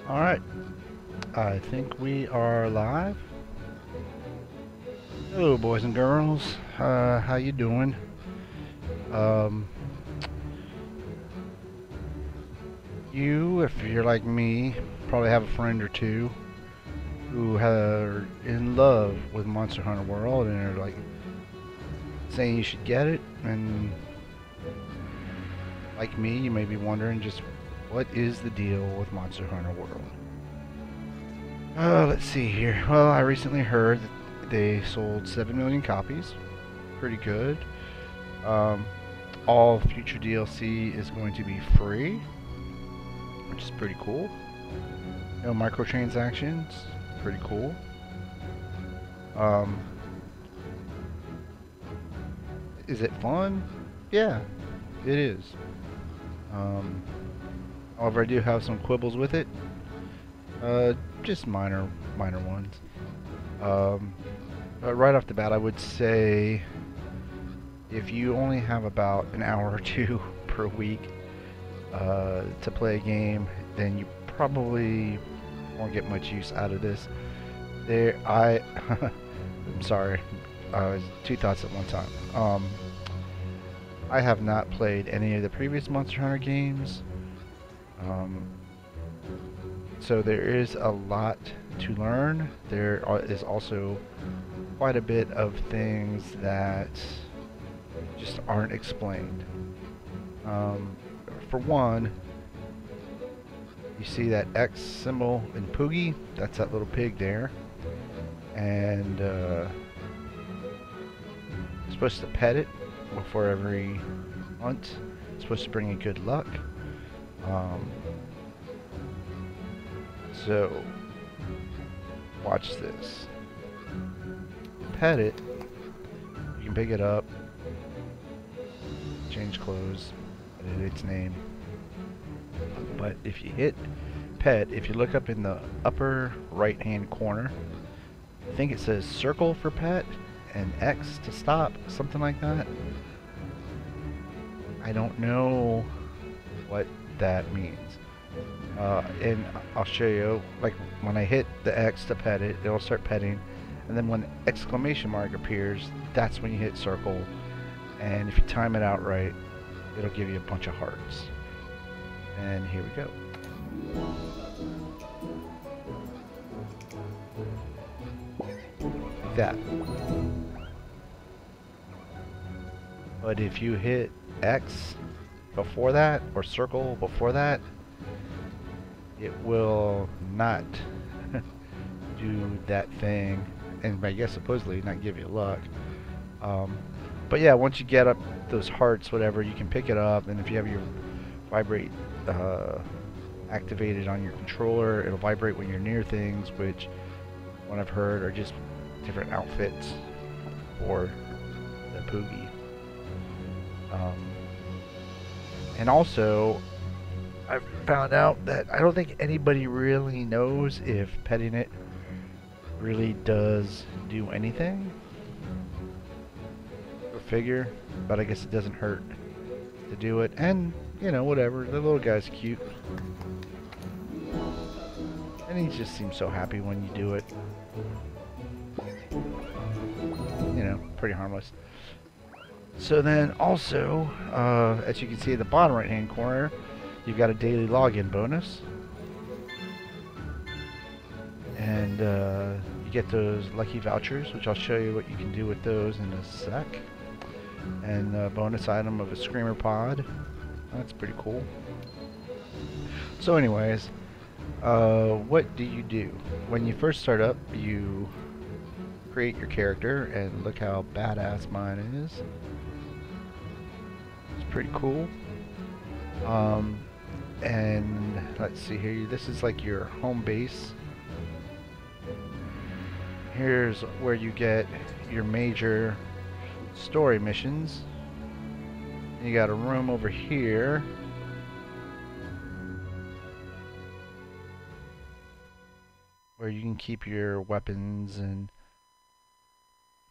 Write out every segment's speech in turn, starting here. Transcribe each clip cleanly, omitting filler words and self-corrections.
Alright, I think we are live. Hello boys and girls, how you doing? Um, if you're like me, probably have a friend or two who are in love with Monster Hunter World and are like saying you should get it, and like me, you may be wondering just what is the deal with Monster Hunter World? Let's see here. Well, I recently heard that they sold 7 million copies. Pretty good. Um, all future DLC is going to be free, which is pretty cool. No microtransactions. Pretty cool. Um, is it fun? Yeah, it is. Um, However, I do have some quibbles with it. Just minor ones. Um, but right off the bat, I would say if you only have about an hour or two per week to play a game, then you probably won't get much use out of this. I'm sorry, two thoughts at one time. I have not played any of the previous Monster Hunter games. So there is a lot to learn. There is also quite a bit of things that just aren't explained. For one, you see that X symbol in Poogie? That's that little pig there. And you're supposed to pet it before every hunt. It's supposed to bring you good luck. So, watch this. Pet it. You can pick it up, change clothes, edit its name. But if you hit pet, if you look up in the upper right hand corner, I think it says circle for pet and X to stop, something like that. I don't know what that means. And I'll show you, like when I hit the X to pet it, it'll start petting, and then when the exclamation mark appears, that's when you hit circle, and if you time it out right, it'll give you a bunch of hearts. And here we go. Like that. But if you hit X before that, or circle before that, it will not do that thing, and I guess supposedly not give you luck. But yeah, once you get up those hearts, whatever, you can pick it up, and if you have your vibrate activated on your controller, it'll vibrate when you're near things, which, what I've heard, are just different outfits for the Poogie. And also, I've found out that I don't think anybody really knows if petting it really does do anything. Go figure, but I guess it doesn't hurt to do it. And, you know, whatever, the little guy's cute. And he just seems so happy when you do it. You know, pretty harmless. So then also, as you can see at the bottom right hand corner, you've got a daily login bonus. And you get those lucky vouchers, which I'll show you what you can do with those in a sec. And a bonus item of a screamer pod. That's pretty cool. So anyways, what do you do? When you first start up, you create your character, and look how badass mine is. It's pretty cool. And let's see here, this is like your home base. Here's where you get your major story missions. You got a room over here where you can keep your weapons and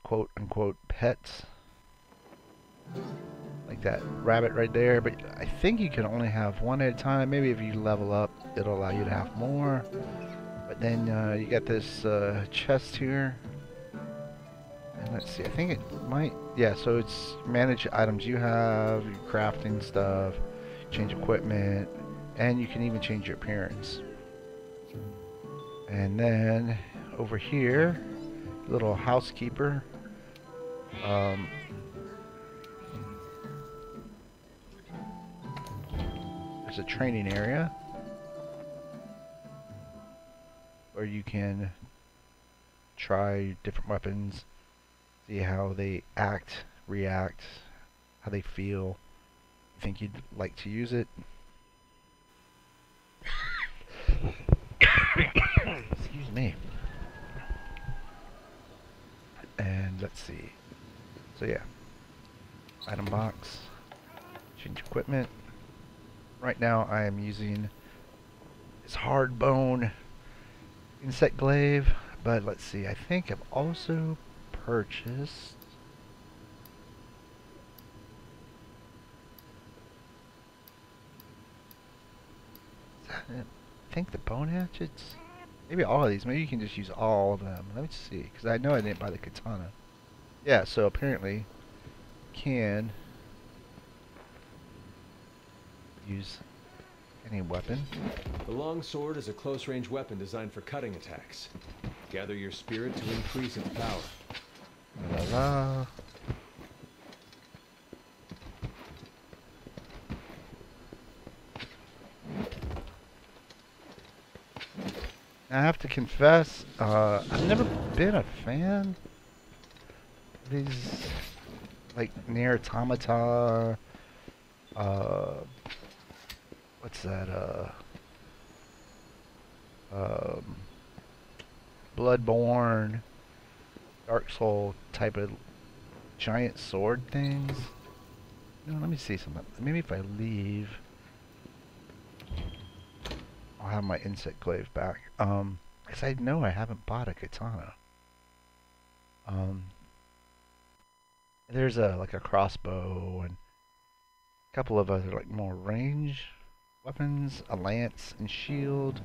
quote unquote pets, like that rabbit right there, but I think you can only have one at a time. Maybe if you level up, it'll allow you to have more. But then you got this chest here. And let's see, I think it might, yeah, so it's manage items you have, your crafting stuff, change equipment, and you can even change your appearance. And then over here, little housekeeper. There's a training area where you can try different weapons, see how they act, react, how they feel. You think you'd like to use it? Excuse me. And let's see. So yeah, item box, change equipment. Right now I am using this hard bone insect glaive, but let's see, I think I've also purchased I think the bone hatchets, maybe all of these, maybe you can just use all of them. Let me see, because I know I didn't buy the katana. Yeah, so apparently you can use any weapon. The longsword is a close-range weapon designed for cutting attacks. Gather your spirit to increase its power. La la. I have to confess, I've never been a fan of these, like, Nier Automata, what's that, Bloodborne, Dark Soul type of giant sword things. No, let me see something. Maybe if I leave, I'll have my insect glaive back. Because I know I haven't bought a katana. There's like a crossbow and a couple of other like more range weapons, a lance and shield.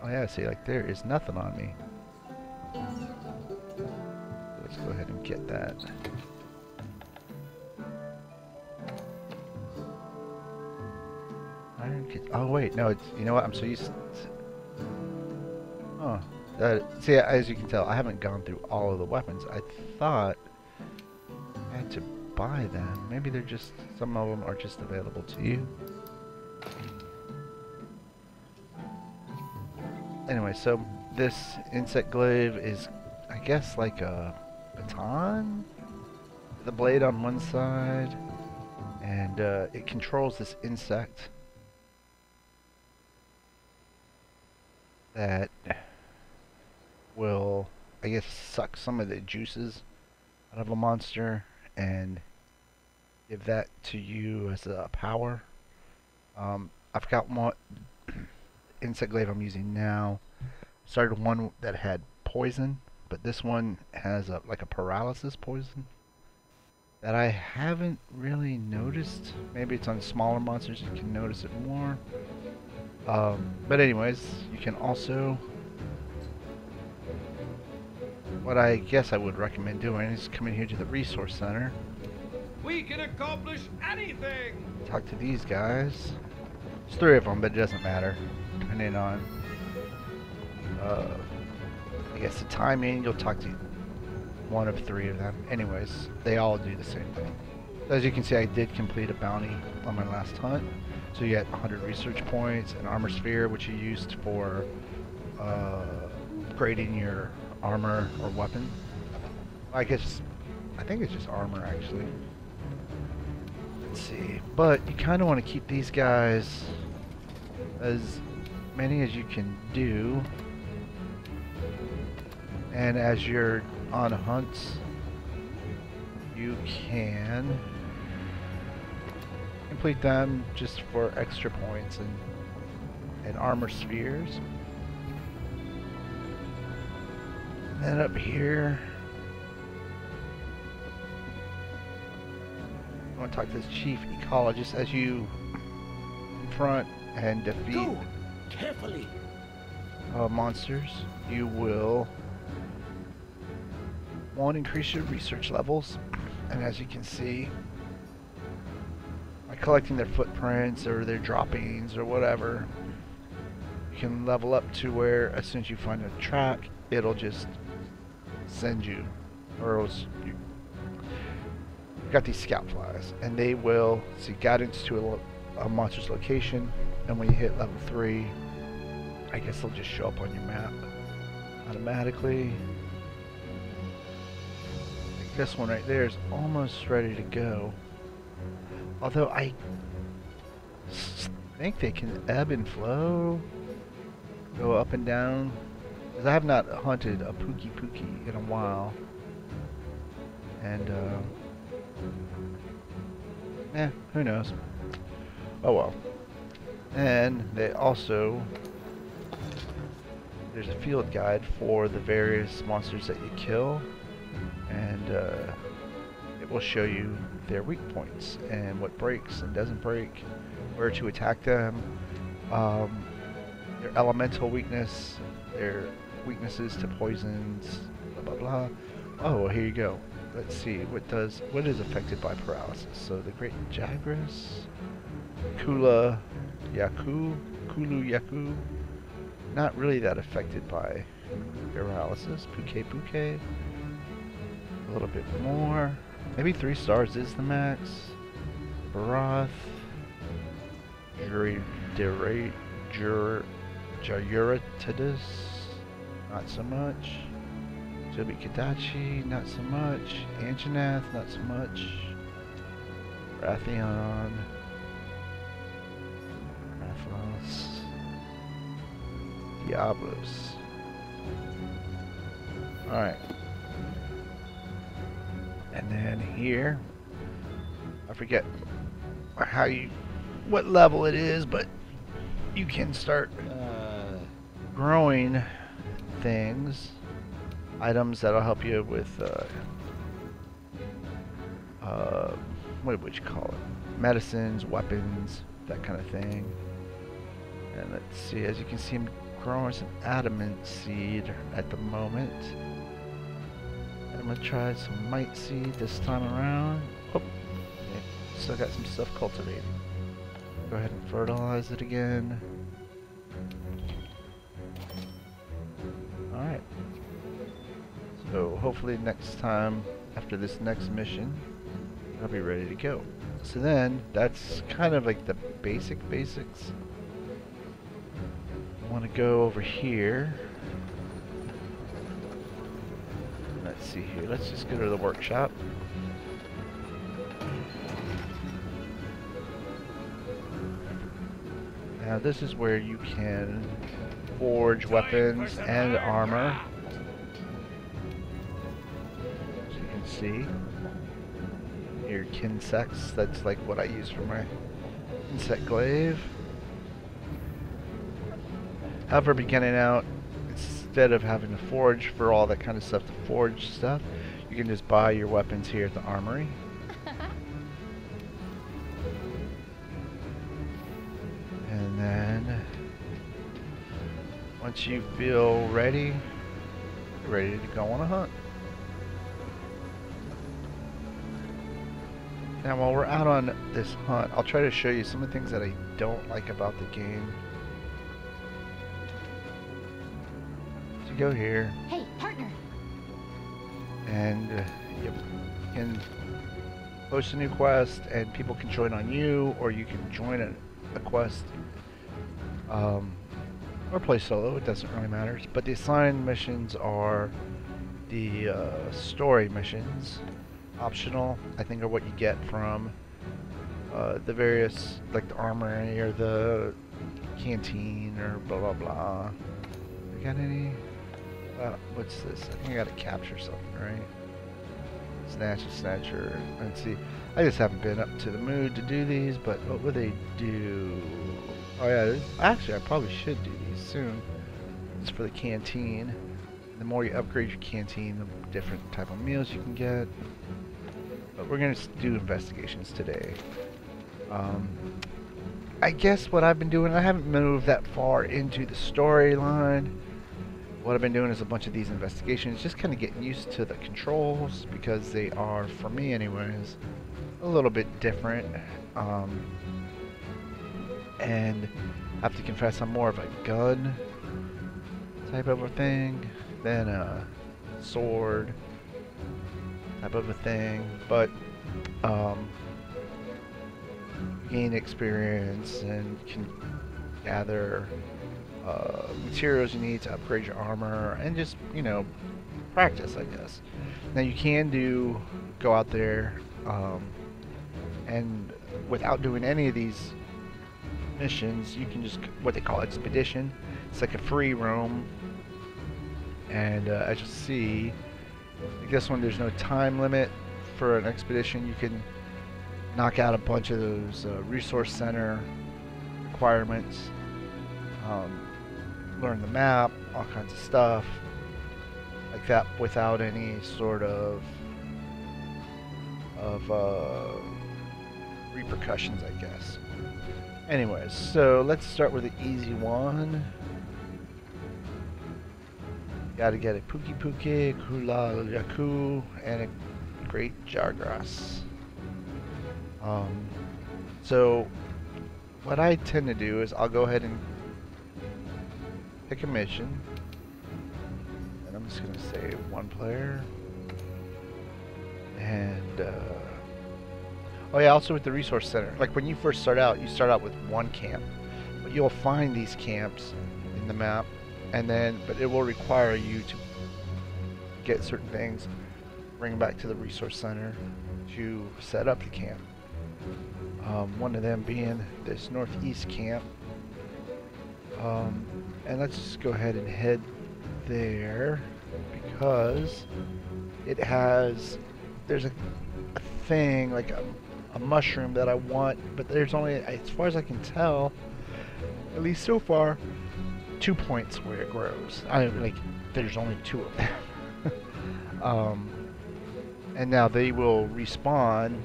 Oh yeah, see, like there is nothing on me. Let's go ahead and get that. Oh wait, no, it's, you know what, I'm so used to, see, as you can tell, I haven't gone through all of the weapons. I thought I had to buy them. Maybe they're just, some of them are just available to you. Anyway, so this insect glaive is, I guess, like a baton? The blade on one side, and it controls this insect that will, I guess, suck some of the juices out of a monster and give that to you as a power. I've got one insect glaive I'm using now. Started one that had poison, but this one has a, like a paralysis poison that I haven't really noticed. Maybe it's on smaller monsters you can notice it more. But anyways, you can also, what I guess I would recommend doing is coming here to the resource center. We can accomplish anything! Talk to these guys. There's 3 of them, but it doesn't matter. Depending on, I guess the timing, you'll talk to one of 3 of them. Anyways, they all do the same thing. As you can see, I did complete a bounty on my last hunt. So you get 100 research points, an armor sphere, which you used for upgrading your armor or weapon. I think it's just armor actually. Let's see, but you kind of want to keep these guys as many as you can do, and as you're on hunts, you can complete them just for extra points and armor spheres. And up here, want to talk to this chief ecologist as you confront and defeat Go carefully. monsters. You will increase your research levels, and as you can see, by collecting their footprints or their droppings or whatever, you can level up to where as soon as you find a track, it'll just send you, or else you got these scout flies, and they will see guidance to a monster's location, and when you hit level 3, I guess they'll just show up on your map automatically. This one right there is almost ready to go, although I think they can ebb and flow, go up and down, because I have not hunted a Pookie in a while, and who knows. Oh well. And they also, there's a field guide for the various monsters that you kill, and it will show you their weak points and what breaks and doesn't break, where to attack them, their elemental weakness, their weaknesses to poisons, blah blah blah. Oh, well, here you go. Let's see what is affected by paralysis. So the Great Jagras, Kulu Yaku, not really that affected by paralysis. Puke, a little bit more. Maybe 3 stars is the max. Barath, Jayuratidus, not so much. Jobi Kadachi, not so much. Anjanath, not so much. Rathion, Rathlos, Diablos. Alright. And then here, I forget what level it is, but you can start growing things, items that'll help you with what would you call it? Medicines, weapons, that kind of thing. And let's see, as you can see, I'm growing some adamant seed at the moment. I'm gonna try some might seed this time around. Oh, okay. Still got some stuff cultivating. Go ahead and fertilize it again. Alright. So hopefully next time, after this next mission, I'll be ready to go. So then, that's kind of like the basics. I want to go over here. Let's see here. Let's just go to the workshop. Now this is where you can forge weapons and armor. As you can see, your Kinsects, that's like what I use for my insect glaive. However, beginning out, instead of having to forge for all that kind of stuff, to forge stuff, you can just buy your weapons here at the armory. And then, once you feel ready, you're ready to go on a hunt. Now while we're out on this hunt, I'll try to show you some of the things that I don't like about the game. So you go here. Hey, partner. And you can post a new quest and people can join on you, or you can join a quest or play solo, it doesn't really matter. But the assigned missions are the story missions. Optional, I think, are what you get from the various, like the armory or the canteen or blah blah blah. You got any? What's this? I think I gotta capture something, right? Snatch a snatcher. Let's see. I just haven't been up to the mood to do these, but what would they do? Oh yeah, actually I probably should do these soon. It's for the canteen. The more you upgrade your canteen, the different type of meals you can get. but we're going to do investigations today. I guess what I've been doing, I haven't moved that far into the storyline. What I've been doing is a bunch of these investigations, just kind of getting used to the controls, because they are, for me anyways, a little bit different. And I have to confess, I'm more of a gun type of a thing than a sword type of a thing, but gain experience and can gather materials you need to upgrade your armor, and just, you know, practice, I guess. Now you can go out there and without doing any of these missions, you can just, what they call expedition. It's like a free roam, and as you'll see, like this one, there's no time limit for an expedition. You can knock out a bunch of those resource center requirements, learn the map, all kinds of stuff like that without any sort of repercussions, I guess. Anyways, so let's start with the easy one. Gotta get a Puki Puki, Kula Yaku, and a Great Jargrass. So what I tend to do is I'll go ahead and pick a mission, and I'm just gonna say one player, and oh yeah, also with the resource center, like when you first start out, you start out with one camp, but you'll find these camps in the map, and then but it will require you to get certain things, bring them back to the resource center to set up the camp. One of them being this northeast camp, and let's just go ahead and head there, because it has, there's a thing like a mushroom that I want, but there's only, as far as I can tell, at least so far, 2 points where it grows. I mean, like, there's only 2 of them. And now they will respawn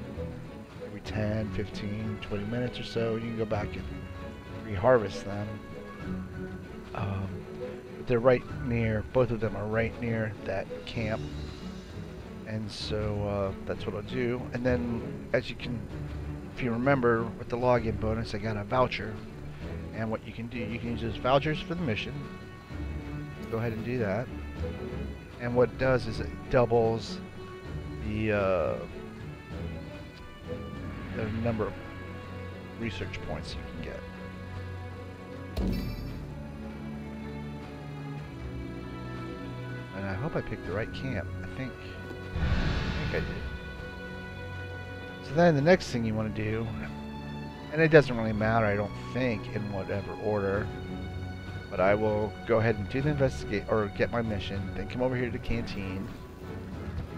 every 10, 15, 20 minutes or so. You can go back and reharvest them. But they're right near, both of them are right near that camp. And so that's what I'll do. And then, as you can, if you remember, with the login bonus, I got a voucher. And what you can do, you can use those vouchers for the mission. Go ahead and do that. And what it does is it doubles the number of research points you can get. And I hope I picked the right camp. I think I did. So then the next thing you want to do, and it doesn't really matter, I don't think, in whatever order, but I will go ahead and do the investigate, or get my mission, then come over here to the canteen,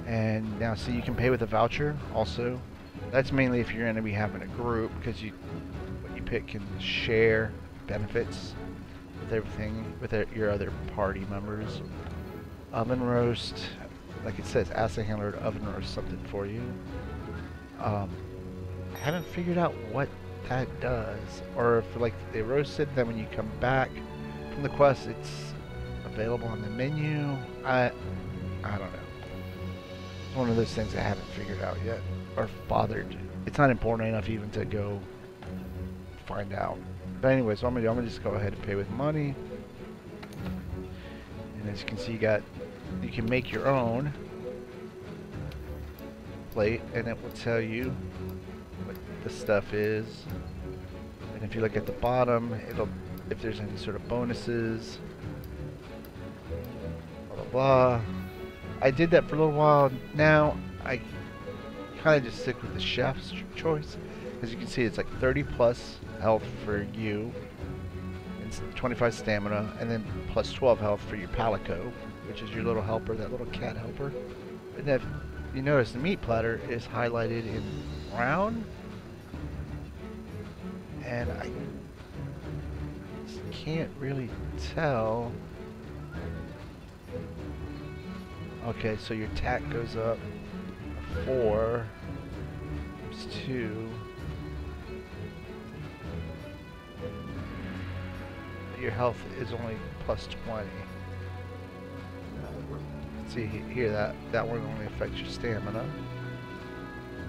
and now see, you can pay with a voucher also. That's mainly if you're going to be having a group, because what you pick can share benefits with everything, with your other party members. Oven roast, like it says, ask the handler to oven roast something for you. I haven't figured out what that does, or if like they roasted, then when you come back from the quest, it's available on the menu. I don't know. It's one of those things I haven't figured out yet, or bothered. It's not important enough even to go find out. But anyways, what I'm gonna just go ahead and pay with money. And as you can see, you can make your own plate, and it will tell you what the stuff is. And if you look at the bottom, if there's any sort of bonuses, blah blah blah. I did that for a little while. Now I kind of just stick with the chef's choice. As you can see, it's like 30 plus health for you, and 25 stamina, and then plus 12 health for your palico, which is your little helper, that little cat helper. And if you notice, the meat platter is highlighted in brown, and I can't really tell. Okay, so your tack goes up 4, too. Your health is only plus 20. See here, that one only affects your stamina.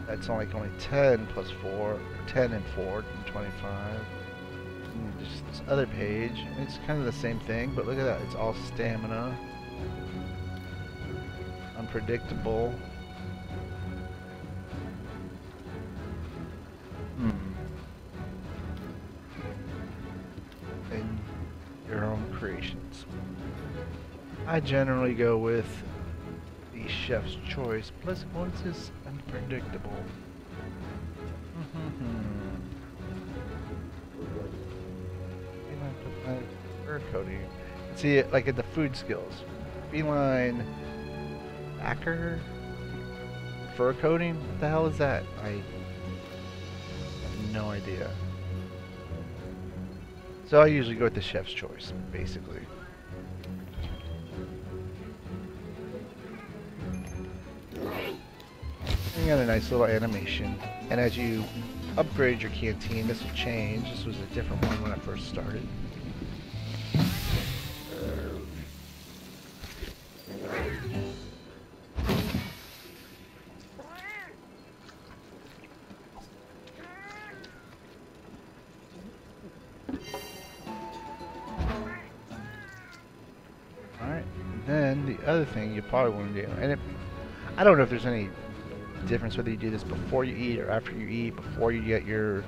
That's only 10 plus 4, 10 and 4, and 25. And just this other page, it's kind of the same thing, but look at that, it's all stamina. Unpredictable. And your own creations. I generally go with the chef's choice, plus once is unpredictable. And I put my fur coating. See it like at the food skills. Feline backer fur coating? What the hell is that? I have no idea. So I usually go with the chef's choice, basically. You got a nice little animation, and as you upgrade your canteen, this will change. This was a different one when I first started. Alright, then the other thing you probably want to do, and I don't know if there's any difference whether you do this before you eat or after you eat, before you get your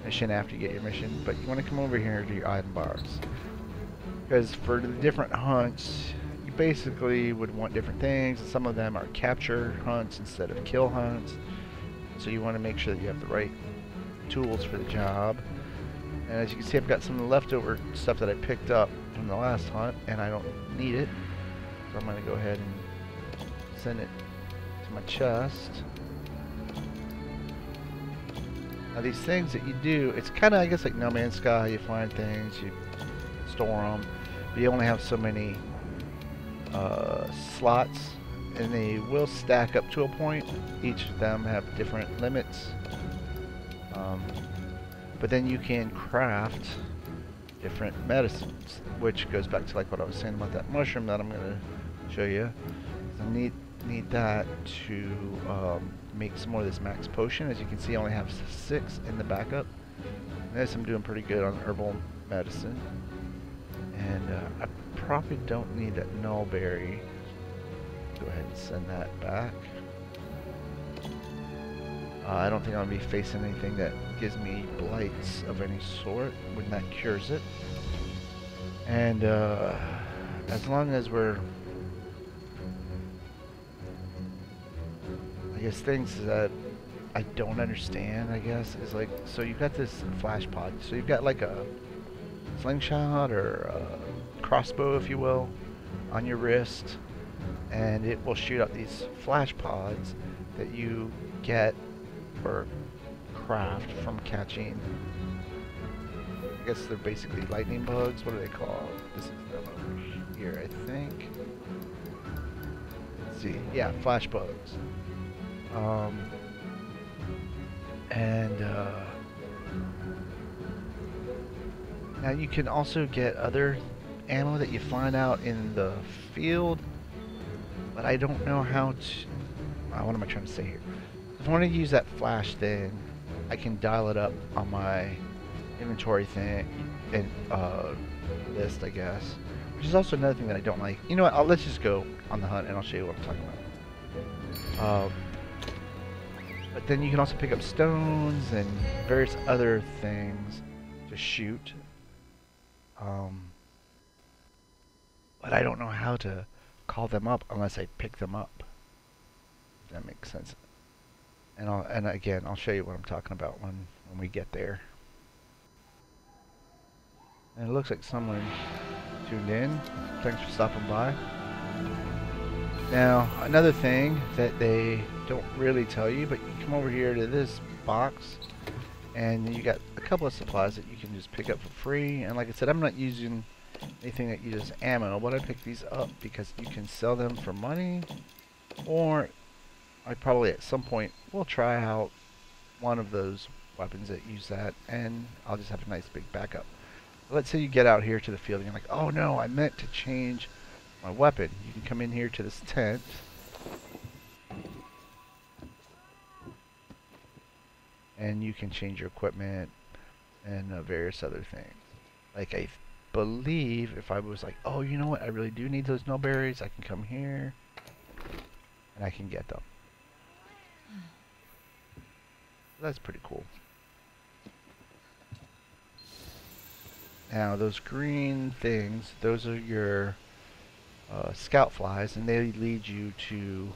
mission, after you get your mission, but you want to come over here to your item bars, because for the different hunts you basically would want different things. Some of them are capture hunts instead of kill hunts, so you want to make sure that you have the right tools for the job. And as you can see, I've got some leftover stuff that I picked up from the last hunt and I don't need it, so I'm going to go ahead and send it to my chest. Now these things that you do, it's kind of, I guess, like No Man's Sky. You find things, you store them, but you only have so many slots, and they will stack up to a point. Each of them have different limits, but then you can craft different medicines, which goes back to like what I was saying about that mushroom that I'm going to show you. I need that to make some more of this max potion. As you can see, I only have 6 in the backup. Notice I'm doing pretty good on herbal medicine. And I probably don't need that nullberry. Go ahead and send that back. I don't think I'll be facing anything that gives me blights of any sort when that cures it. And as long as we're, I guess things that I don't understand, I guess, is like, so you've got this flash pod, so you've got like a slingshot or a crossbow, if you will, on your wrist, and it will shoot out these flash pods that you get or craft from catching, I guess they're basically lightning bugs. What are they called? This is them over here, I think. Let's see, yeah, flash bugs. Now you can also get other ammo that you find out in the field, but I don't know how to, what am I trying to say here? If I want to use that flash thing, I can dial it up on my inventory thing and list, I guess, which is also another thing that I don't like. You know what, let's just go on the hunt and I'll show you what I'm talking about. But then you can also pick up stones and various other things to shoot. But I don't know how to call them up unless I pick them up. If that makes sense. And again, I'll show you what I'm talking about when we get there. And it looks like someone tuned in. Thanks for stopping by. Now, another thing that they don't really tell you, but you come over here to this box, and you got a couple of supplies that you can just pick up for free. And like I said, I'm not using anything that uses ammo, but I pick these up because you can sell them for money, or I probably at some point will try out one of those weapons that use that, and I'll just have a nice big backup. Let's say you get out here to the field and you're like, oh no, I meant to change my weapon. You can come in here to this tent. And you can change your equipment and various other things. Like I believe if I was like, oh, you know what, I really do need those nullberries, I can come here and I can get them. That's pretty cool. Now those green things, those are your scout flies, and they lead you to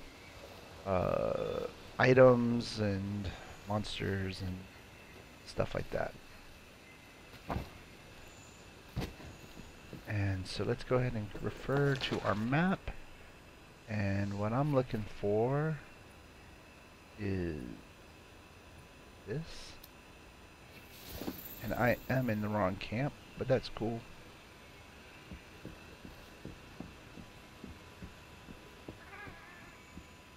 items and monsters and stuff like that. And so let's go ahead and refer to our map, and what I'm looking for is this, and I am in the wrong camp, but that's cool.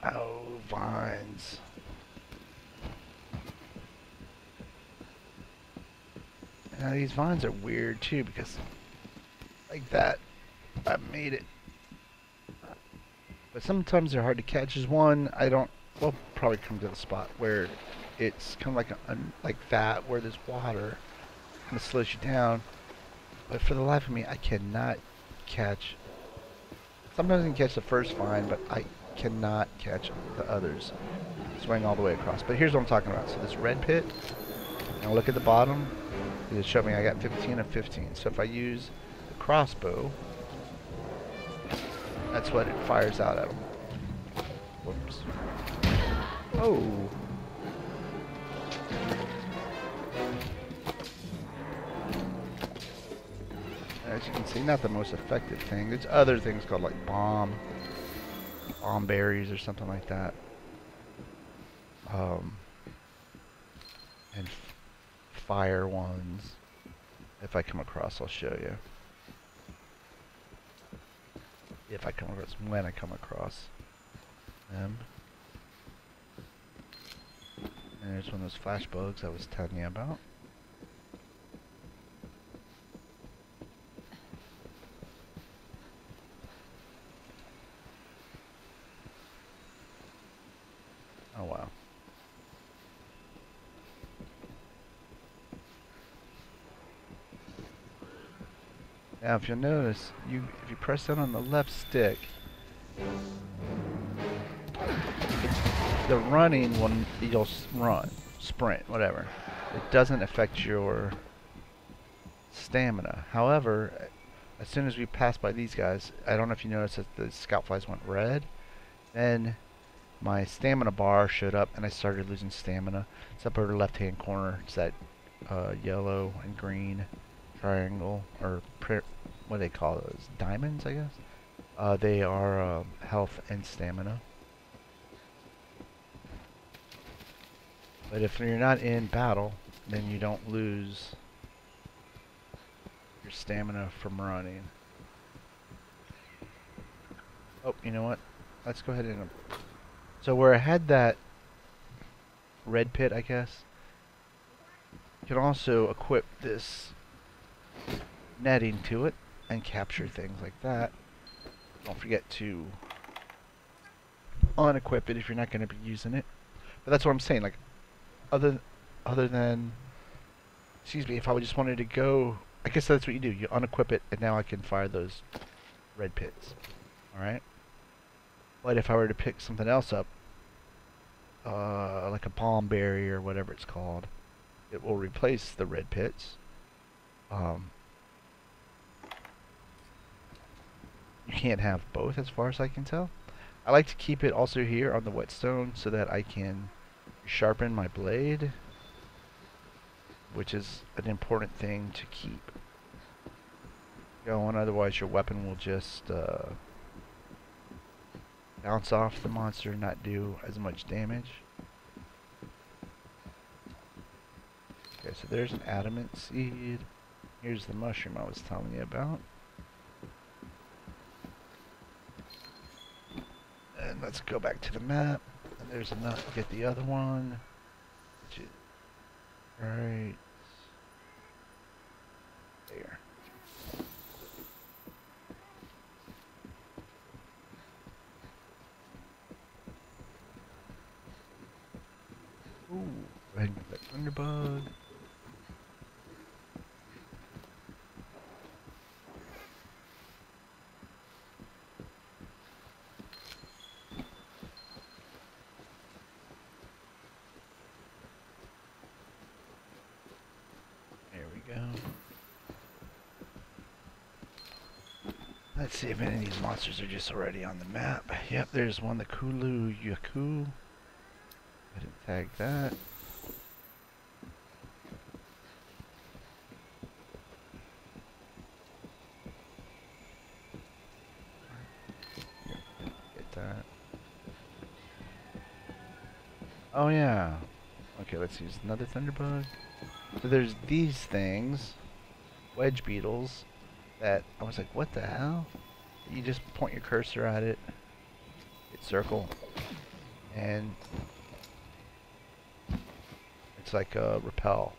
Oh, vines. Now these vines are weird too, because like that, I made it. But sometimes they're hard to catch. There's one, we'll probably come to the spot where it's kind of like like that, where there's water, kind of slows you down. But for the life of me, I cannot catch. Sometimes I can catch the first vine, but I cannot catch the others. Swing all the way across. But here's what I'm talking about. So this red pit, now look at the bottom. It showed me I got 15 of 15. So if I use the crossbow, that's what it fires out at them. Whoops. Oh. As you can see, not the most effective thing. There's other things called like bomb berries or something like that. And fire ones. If I come across, I'll show you. If I come across, when I come across them. And there's one of those flash bugs I was telling you about. Oh wow. Now if you'll notice, if you press down on the left stick, the running one, you'll run, sprint, whatever. It doesn't affect your stamina. However, as soon as we pass by these guys, I don't know if you noticed that the scout flies went red, then my stamina bar showed up and I started losing stamina. It's up over the left hand corner. It's that yellow and green triangle, or what do they call those? Diamonds, I guess? They are health and stamina. But if you're not in battle, then you don't lose your stamina from running. Oh, you know what? Let's go ahead and... So where I had that red pit, I guess, you can also equip this netting to it and capture things like that. Don't forget to unequip it if you're not going to be using it. But that's what I'm saying. Like, other than, excuse me, if I just wanted to go, I guess that's what you do. You unequip it, and now I can fire those red pits. All right. But if I were to pick something else up, like a palm berry or whatever it's called, it will replace the red pits. You can't have both as far as I can tell. I like to keep it also here on the whetstone so that I can sharpen my blade, which is an important thing to keep going, otherwise your weapon will just bounce off the monster and not do as much damage. Okay, so there's an adamant seed. Here's the mushroom I was telling you about. And let's go back to the map. And there's enough to get the other one, which is Right there. Ooh, go ahead and get that thunderbug. There we go. Let's see if any of these monsters are just already on the map. Yep, there's one, the Kulu Yaku. I didn't tag that. Get that. Oh yeah. Okay, let's use another thunderbug. So there's these things, wedge beetles, that I was like, what the hell? You just point your cursor at it, hit circle, and it's like a repel.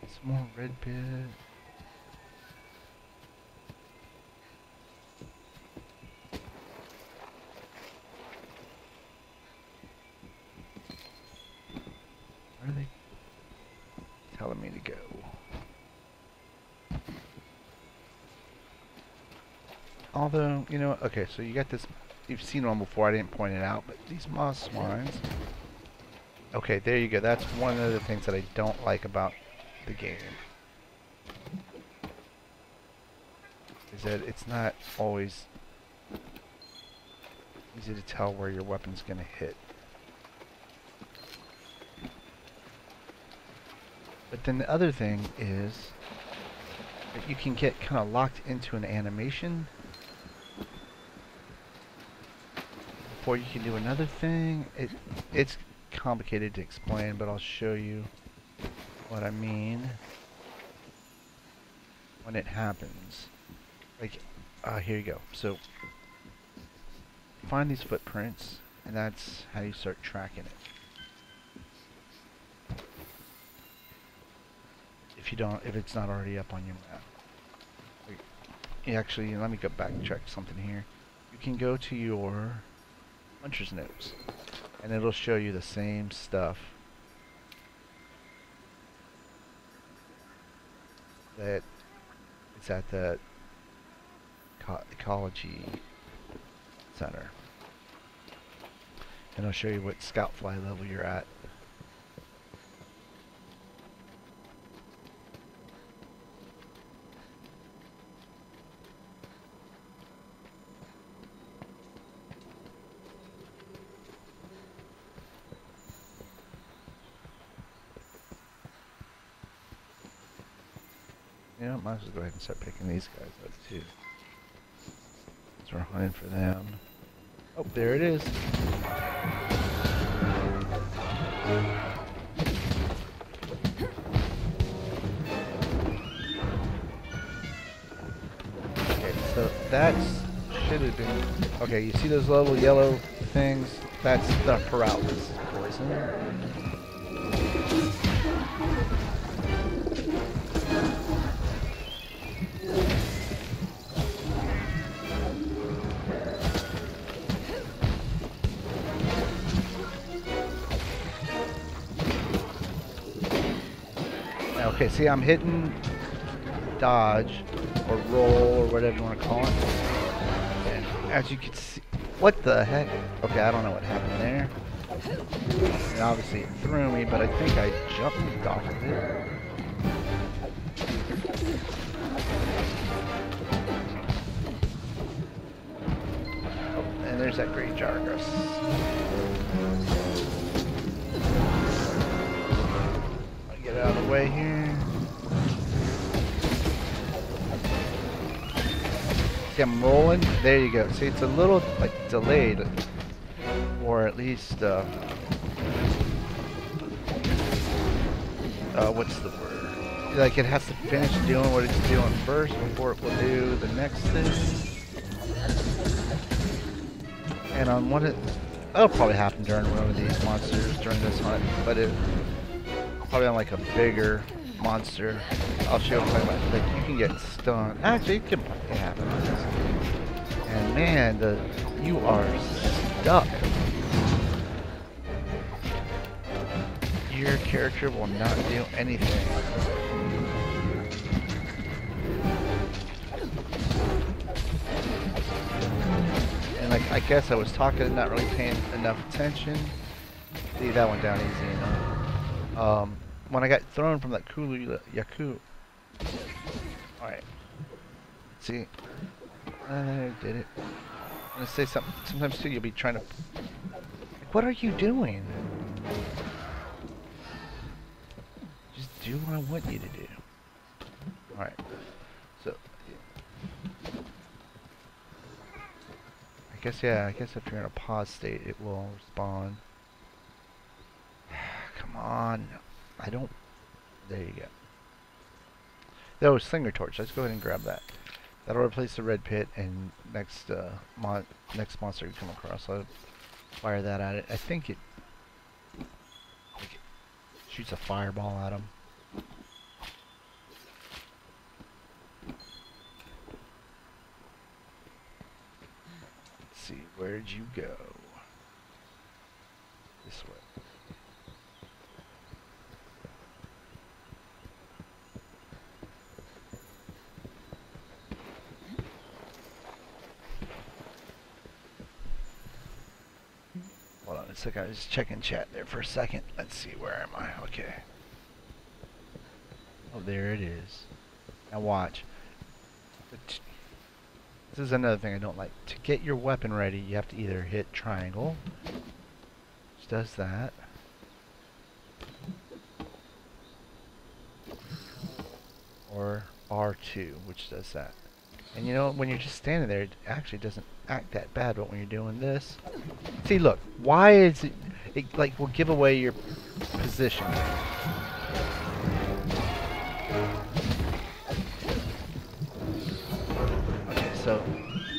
Some more red pit. Where are they telling me to go? Although, you know, okay, so you got this, you've seen one before, I didn't point it out, but these moss swines. Okay, there you go. That's one of the things that I don't like about the game. Is that it's not always easy to tell where your weapon's going to hit. But then the other thing is that you can get kind of locked into an animation before you can do another thing. It's complicated to explain, but I'll show you what I mean when it happens. Like, here you go. So, find these footprints, and that's how you start tracking it. If it's not already up on your map. Actually, let me go back and check something here. You can go to your Hunter's Notes, and it'll show you the same stuff that it's at the Ecology Center. And I'll show you what scout fly level you're at. You know, might as well go ahead and start picking these guys up too. Because we're hunting for them. Oh, there it is. Okay, so that's should have been. Okay, you see those little yellow things? That's the paralysis poison. Okay, see, I'm hitting dodge or roll or whatever you want to call it. And as you can see, what the heck? Okay, I don't know what happened there. And obviously it threw me, but I think I jumped off of it. Oh, and there's that great Jargus. Get out of the way here. See, I'm rolling. There you go. See, it's a little like delayed, or at least what's the word? Like it has to finish doing what it's doing first before it will do the next thing. And on one of... That'll probably happen during one of these monsters during this hunt, but it... Probably on like a bigger monster. I'll show you about like you can get stunned. Actually, it can probably happen on this. And man, you are stuck. Your character will not do anything. And like I guess I was talking and not really paying enough attention. See, that went down easy enough. When I got thrown from that Kulu Yaku. Alright. See? I did it. I'm gonna say something. Sometimes too you'll be trying to... Like, what are you doing? Just do what I want you to do. Alright. So... I guess if you're in a pause state it will respond. Come on. I don't... There you go. That was Slinger Torch. Let's go ahead and grab that. That'll replace the red pit and next monster you come across. I'll fire that at it. I think it shoots a fireball at him. Let's see, where'd you go? This way. Hold on a second, I was just checking chat there for a second. Let's see, where am I? Okay. Oh, there it is. Now watch. This is another thing I don't like. To get your weapon ready, you have to either hit triangle, which does that, or R2, which does that. And you know, when you're just standing there, it actually doesn't act that bad, but when you're doing this... See, look, why is it... It, like, will give away your position. Okay, so,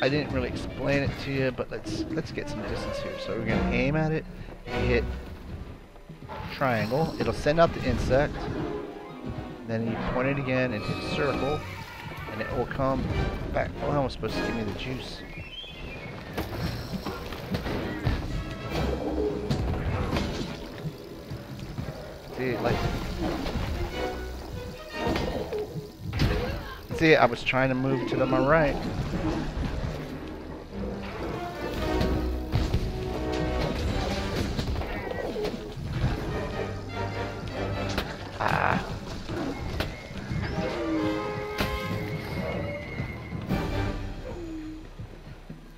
I didn't really explain it to you, but let's get some distance here. So we're going to aim at it, hit triangle, it'll send out the insect, then you point it again and hit circle, and it will come back. Oh, I was supposed to give me the juice. See, like... See, I was trying to move to my right. Ah.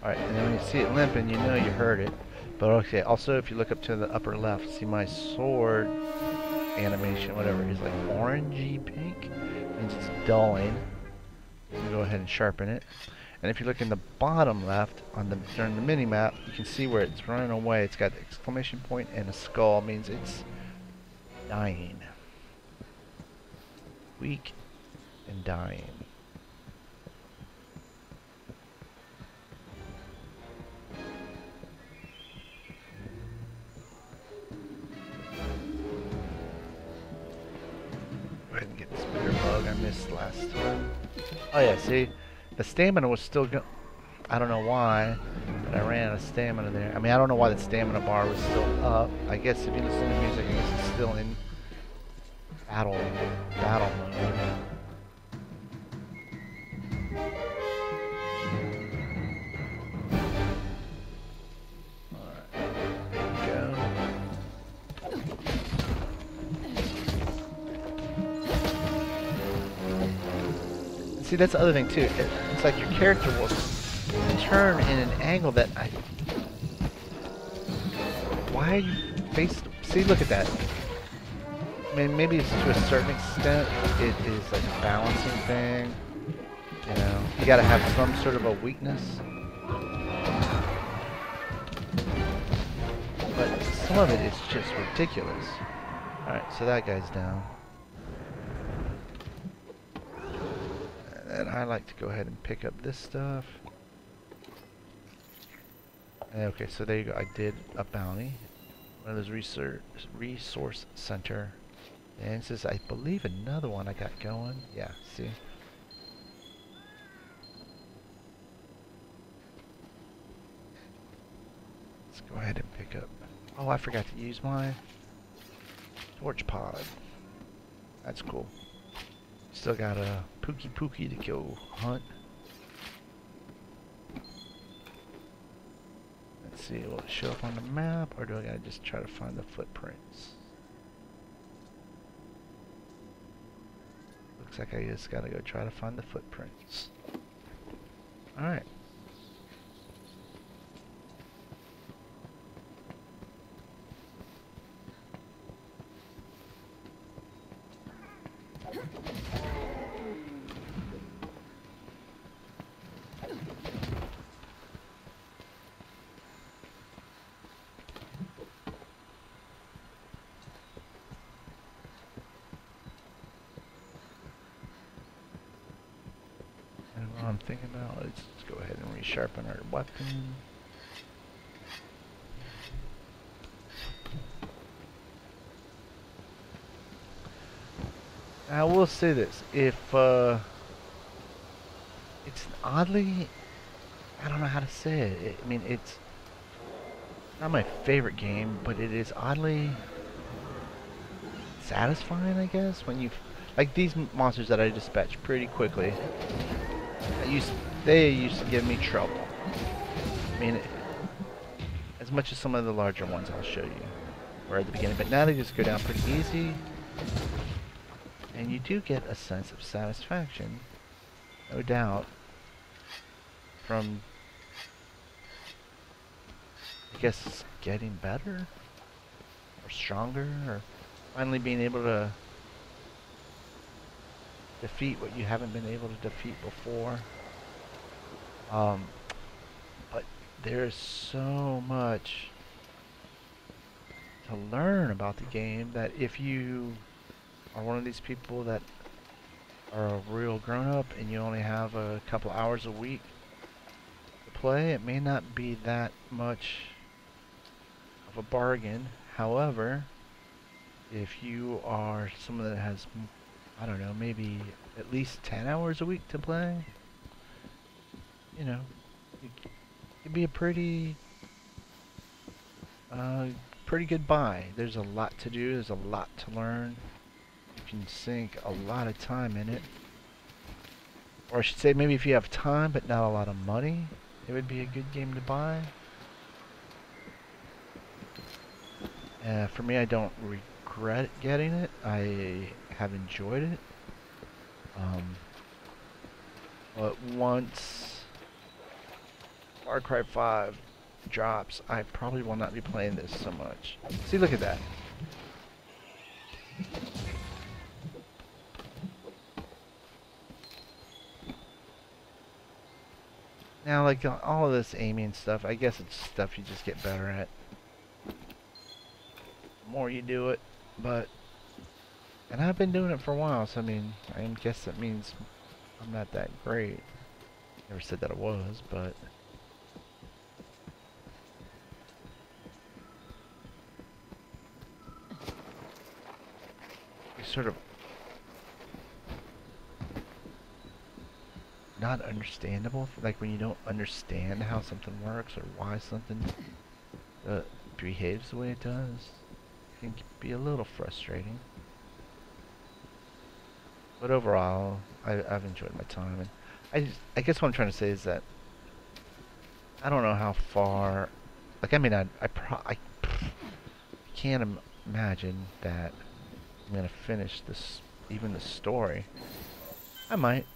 Alright, and then when you see it limping, you know you heard it. But okay, also if you look up to the upper left, see my sword animation, whatever, is like orangey pink. Means it's dulling. You go ahead and sharpen it. And if you look in the bottom left, on the during the mini map, you can see where it's running away. It's got the exclamation point and a skull. Means it's dying. Weak and dying. Go ahead and get this bigger bug I missed last time. Oh yeah, see? The stamina was still going. I don't know why, but I ran out of stamina there. I mean, I don't know why the stamina bar was still up. I guess if you listen to music, I guess it's still in battle mode. See, that's the other thing too. It's like your character will turn in an angle that I... Why are you faced... See, look at that. I mean, maybe it's to a certain extent, it is like a balancing thing. You know, you gotta have some sort of a weakness. But some of it is just ridiculous. Alright, so that guy's down. And I like to go ahead and pick up this stuff. Okay, so there you go. I did a bounty. One of those resource center. And this is, I believe, another one I got going. Yeah, see? Let's go ahead and pick up. Oh, I forgot to use my torch pod. That's cool. Still got a Pookie to go hunt. Let's see, will it show up on the map, or do I gotta just try to find the footprints? Looks like I just gotta go try to find the footprints. Alright. And what I'm thinking about, let's go ahead and resharpen our weapon. I will say this, if it's oddly, I don't know how to say it. I mean, it's not my favorite game, but it is oddly satisfying, I guess, when you, like these monsters that I dispatched pretty quickly. They used to give me trouble. I mean, as much as some of the larger ones I'll show you, or at the beginning, but now they just go down pretty easy. And you do get a sense of satisfaction, no doubt, from, I guess, getting better, or stronger, or finally being able to defeat what you haven't been able to defeat before. But there's so much to learn about the game that if you are one of these people that are a real grown-up and you only have a couple hours a week to play, it may not be that much of a bargain. However, if you are someone that has, I don't know, maybe at least 10 hours a week to play, you know, it'd be a pretty good buy. There's a lot to do, there's a lot to learn. You can sink a lot of time in it. Or I should say, maybe if you have time but not a lot of money, it would be a good game to buy. For me, I don't regret getting it. I have enjoyed it. But once Far Cry 5 drops, I probably will not be playing this so much. See, look at that. Now, like, all of this aiming stuff, I guess it's stuff you just get better at. The more you do it, but... And I've been doing it for a while, so I mean, I guess that means I'm not that great. Never said that I was, but... It's sort of... not understandable, like when you don't understand how something works or why something behaves the way it does. It can be a little frustrating. But overall, I've enjoyed my time, and I guess what I'm trying to say is that I don't know how far, like, I mean, I can't imagine that I'm gonna finish this, even the story. I might.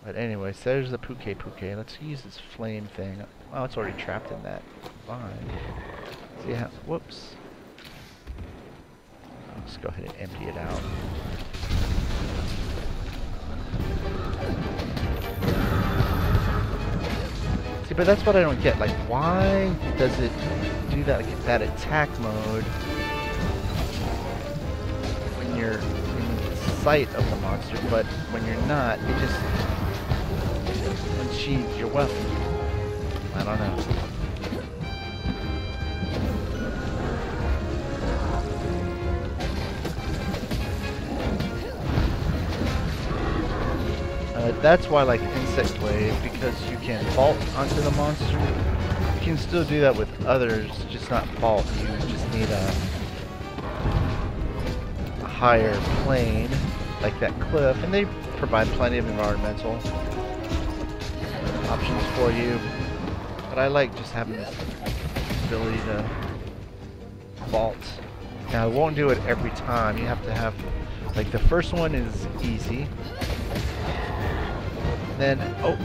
But anyways, there's the Pookie. Let's use this flame thing. Oh, it's already trapped in that vine. See how, whoops. Let's go ahead and empty it out. See, but that's what I don't get. Like, why does it do that, like, that attack mode when you're in sight of the monster, but when you're not, it just unsheathes your weapon? I don't know. That's why I like Insect Glaive, because you can vault onto the monster. You can still do that with others, just not vault. You just need a higher plane, like that cliff, and they provide plenty of environmental options for you. But I like just having this ability to vault. Now, it won't do it every time. You have to have, like, the first one is easy. Then, oh,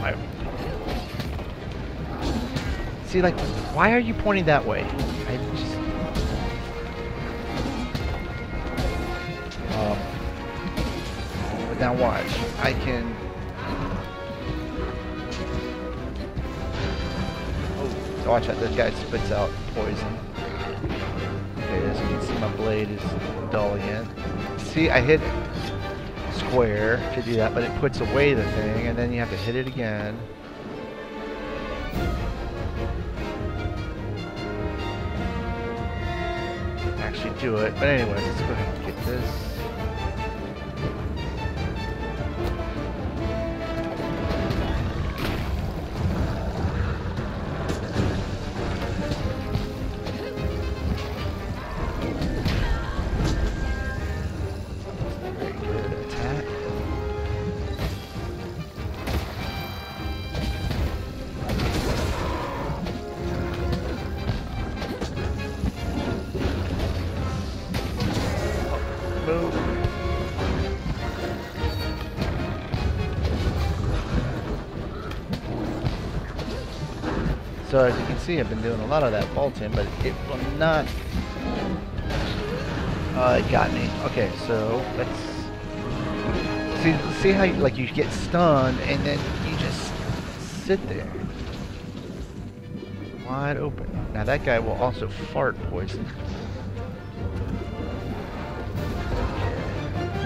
see, like, why are you pointing that way? I just, but now watch. I can. Oh, watch out! This guy spits out poison. Okay, as you can see, my blade is dull again. See, I hit square to do that, but it puts away the thing, and then you have to hit it again. Actually do it, but anyways, let's go ahead and get this. So as you can see, I've been doing a lot of that vaulting, but it will not. It got me. Okay, so let's see how like you get stunned and then you just sit there, wide open. Now that guy will also fart poison.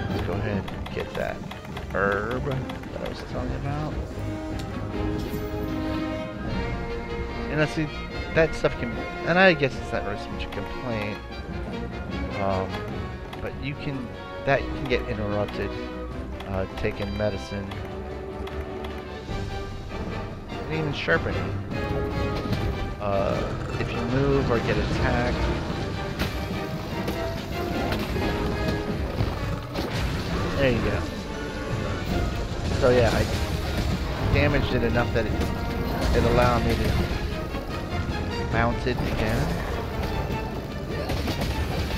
Let's go ahead and get that herb that I was telling you about. And let's see, that stuff can, and I guess it's not really so much a complaint, but you can, that can get interrupted, taking medicine, and even sharpening. If you move or get attacked, there you go. So yeah, I damaged it enough that it allowed me to mount it again.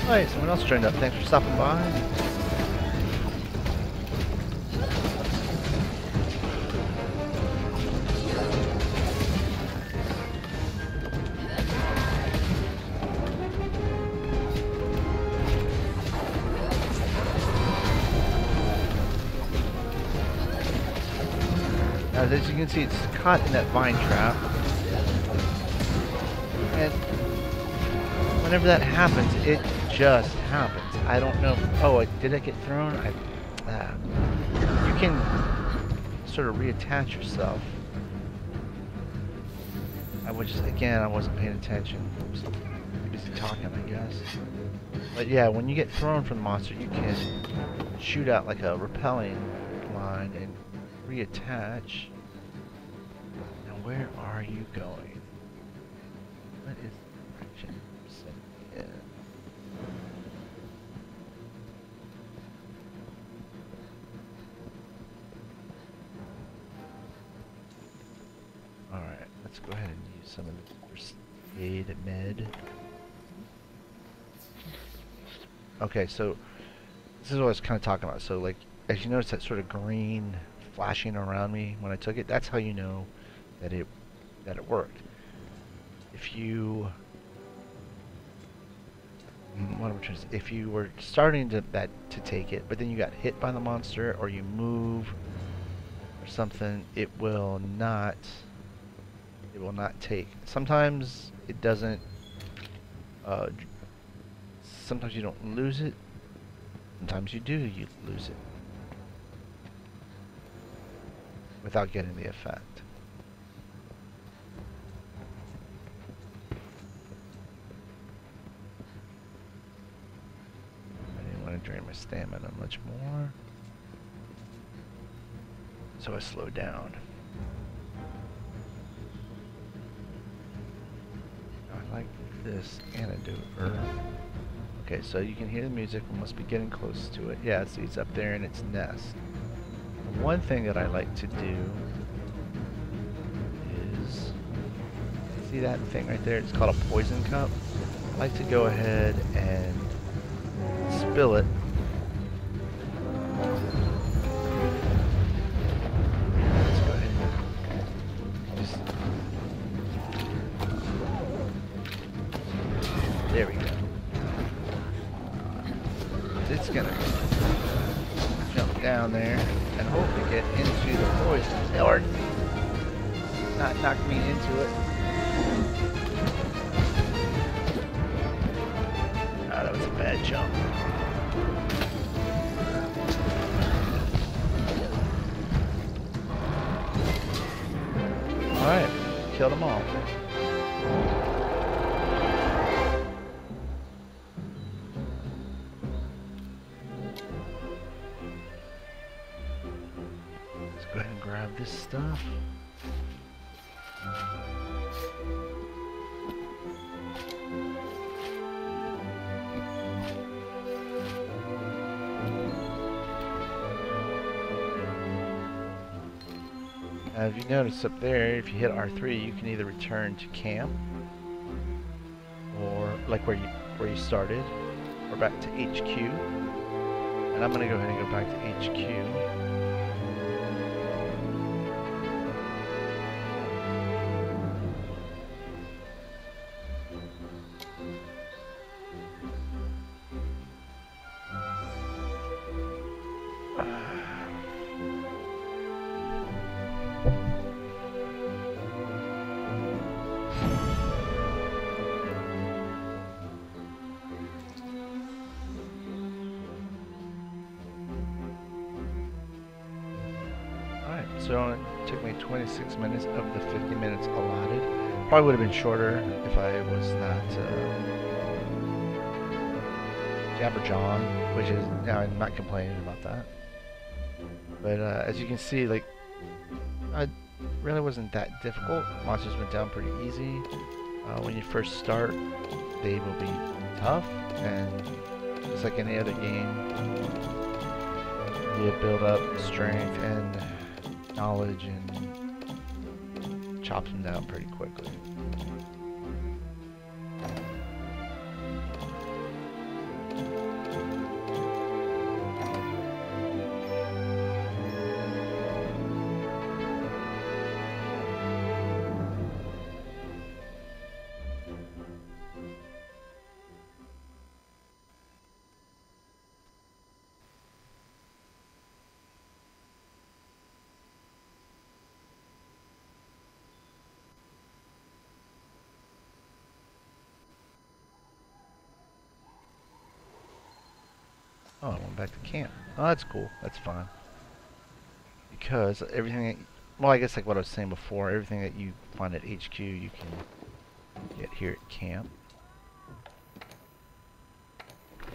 Alright, someone else joined up. Thanks for stopping by. Now, as you can see, it's caught in that vine trap. And whenever that happens, it just happens. I don't know. Oh, did I get thrown? You can sort of reattach yourself. I wasn't paying attention. I was busy talking, I guess. But yeah, when you get thrown from the monster, you can shoot out like a repelling line and reattach. Now, where are you going? What is the direction? Yeah. Alright, let's go ahead and use some of the first aid med. Okay, so this is what I was kind of talking about. So, like, as you notice that sort of green flashing around me when I took it, that's how you know that it worked. If you if you were starting to take it, but then you got hit by the monster or you move or something, it will not take. Sometimes it doesn't. Sometimes you don't lose it. Sometimes you do. You lose it without getting the effect. Drain my stamina much more. so I slowed down. I like this antidote herb. Okay, so you can hear the music. We must be getting close to it. Yeah, see, it's up there in its nest. One thing that I like to do is, see that thing right there? It's called a poison cup. I like to go ahead and spill it. Let's go ahead and just, there we go. It's gonna jump down there and hopefully get into the poison, or not knock me into it. Ah, that was a bad jump. Alright, killed them all. Let's go ahead and grab this stuff. If you notice up there, if you hit R3, you can either return to camp, or like where you started, or back to HQ. And I'm gonna go ahead and go back to HQ. So it took me 26 minutes of the 50 minutes allotted. Probably would have been shorter if I was not Jabberjawn, which is, now I'm not complaining about that. But as you can see, like, it really wasn't that difficult. Monsters went down pretty easy. When you first start, they will be tough, and just like any other game, you build up strength and knowledge and chops them down pretty quickly. Oh, I went back to camp. Oh, that's cool. That's fine. Because everything, well, I guess like what I was saying before, everything that you find at HQ, you can get here at camp. Go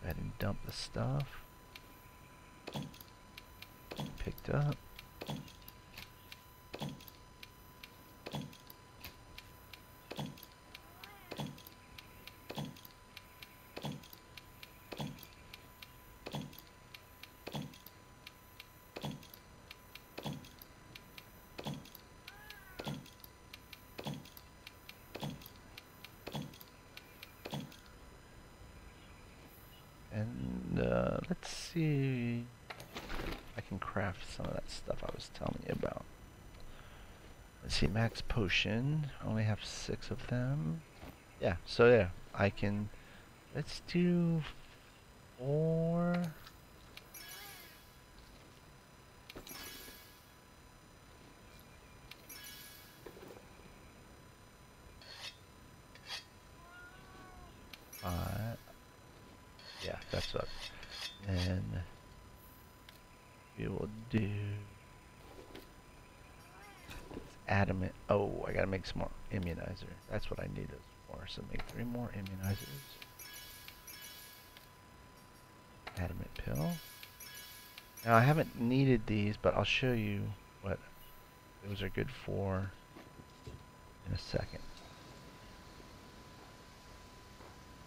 ahead and dump the stuff. Picked up. And let's see, I can craft some of that stuff I was telling you about. Let's see, max potion, I only have 6 of them. Yeah, so yeah, I can, let's do 4. Yeah, that's what. And we will do adamant. Oh, I gotta make some more immunizer. That's what I need those for. So make 3 more immunizers. Adamant pill. Now I haven't needed these, but I'll show you what those are good for in a second.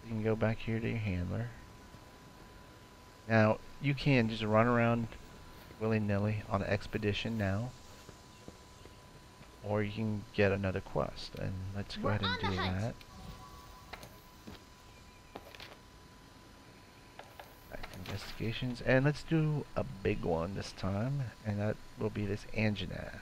You can go back here to your handler. Now you can just run around willy-nilly on an expedition now, or you can get another quest, and let's go ahead and do that. Investigations, and let's do a big one this time, and that will be this Anjanath.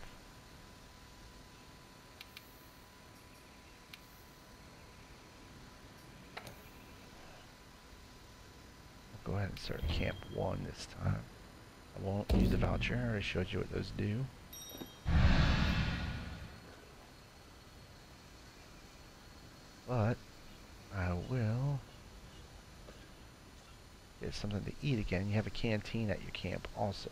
I'll go ahead and start Camp 1 this time. I won't use the voucher, I already showed you what those do. But I will get something to eat again. You have a canteen at your camp also.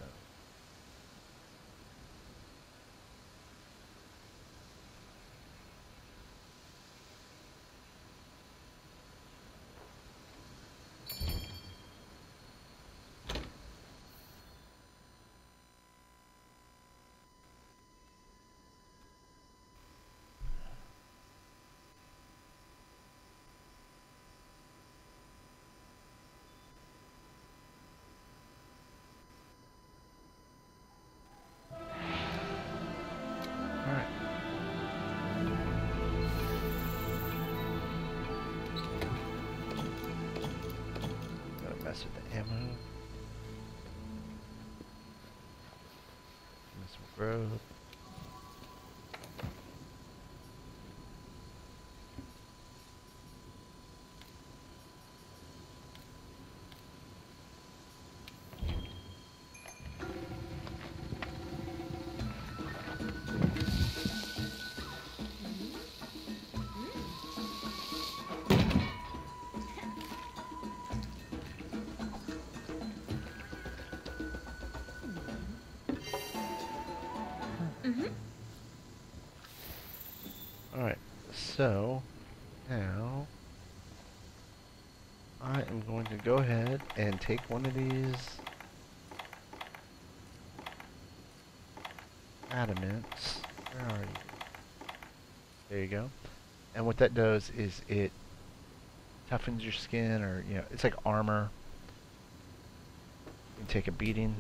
Mess with the ammo. Mess with growth. Alright, so now I am going to go ahead and take one of these adamants. Where are you? There you go. And what that does is it toughens your skin, or, you know, it's like armor. You can take a beating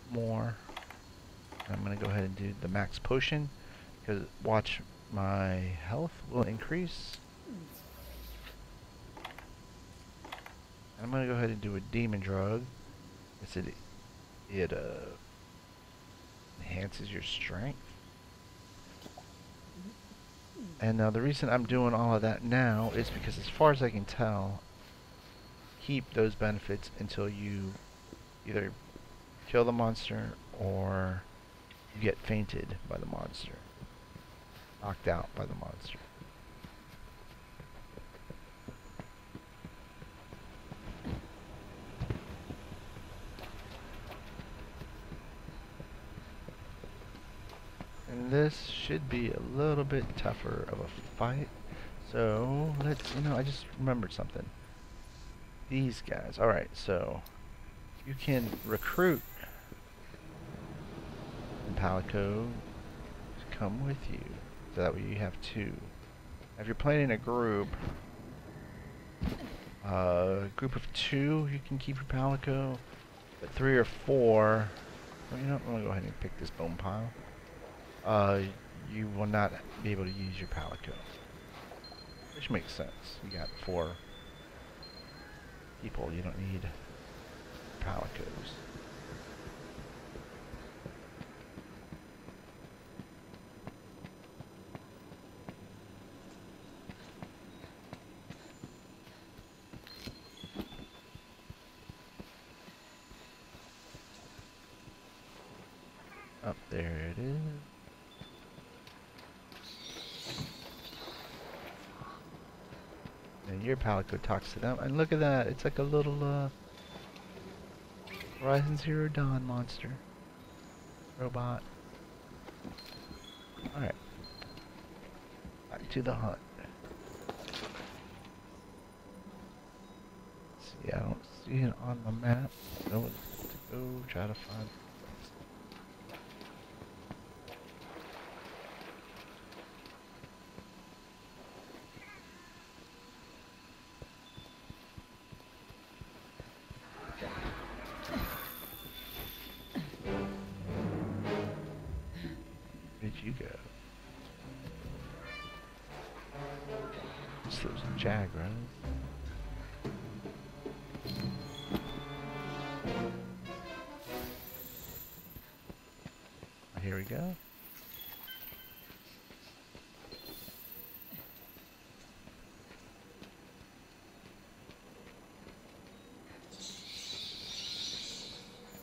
more. I'm going to go ahead and do the max potion, because watch, my health will increase. I'm going to go ahead and do a demon drug. It enhances your strength. And now the reason I'm doing all of that now is because, as far as I can tell, keep those benefits until you either kill the monster or you get fainted by the monster. Knocked out by the monster. And this should be a little bit tougher of a fight. So let's, I just remembered something. These guys. Alright, so you can recruit Palico to come with you. So that way you have two. If you're playing in a group of two, you can keep your Palico. But 3 or 4, well, I'm gonna go ahead and pick this bone pile. You will not be able to use your Palico, which makes sense. You got 4 people. You don't need Palicos. Up there it is. And your Palico talks to them. And look at that. It's like a little Horizon Zero Dawn monster. Robot. Alright. Back to the hunt. See, I don't see it on the map. No, it's Go try to find. Where did you go? This looks Jag, right? Here we go.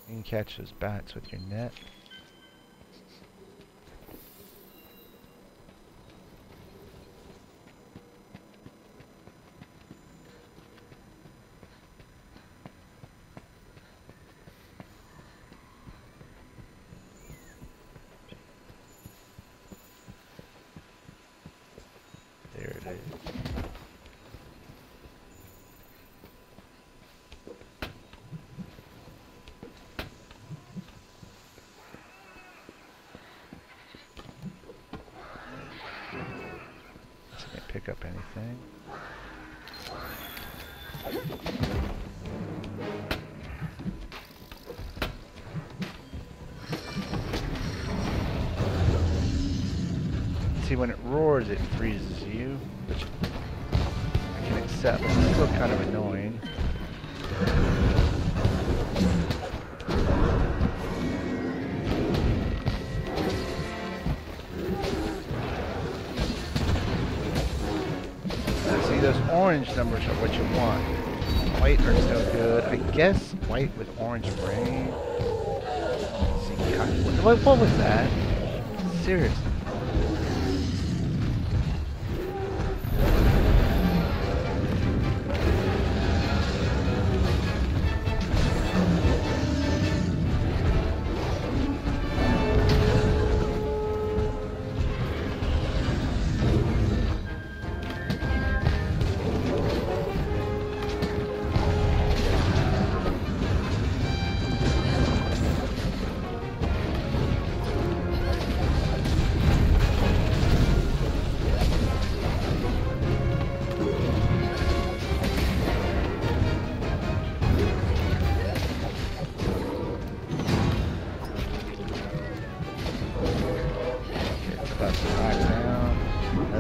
You can catch those bats with your net. There it is. Can't pick up anything. See, when it roars, it freezes you, which I can accept. It's still kind of annoying. See, those orange numbers are what you want. White are so good. I guess white with orange brain. See, what was that? Seriously.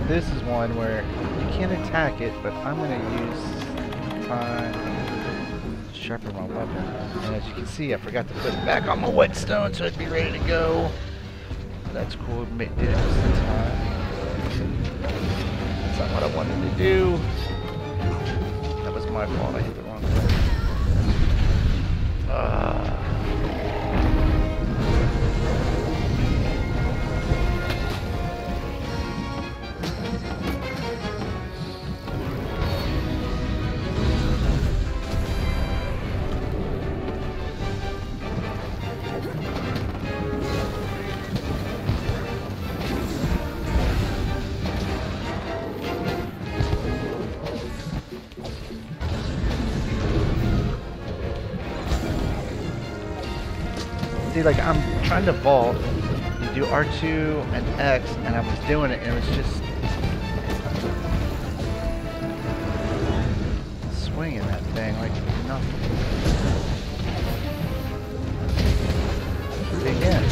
This is one where you can't attack it, but I'm going to use time to sharpen my weapon. And as you can see, I forgot to put it back on my whetstone so it'd be ready to go. That's cool. Did it just in time. That's not what I wanted to do. That was my fault. I hit the wrong thing. See, like, I'm trying to vault. You do R2 and X, and I was doing it, and it was just swinging that thing like nothing. See, again.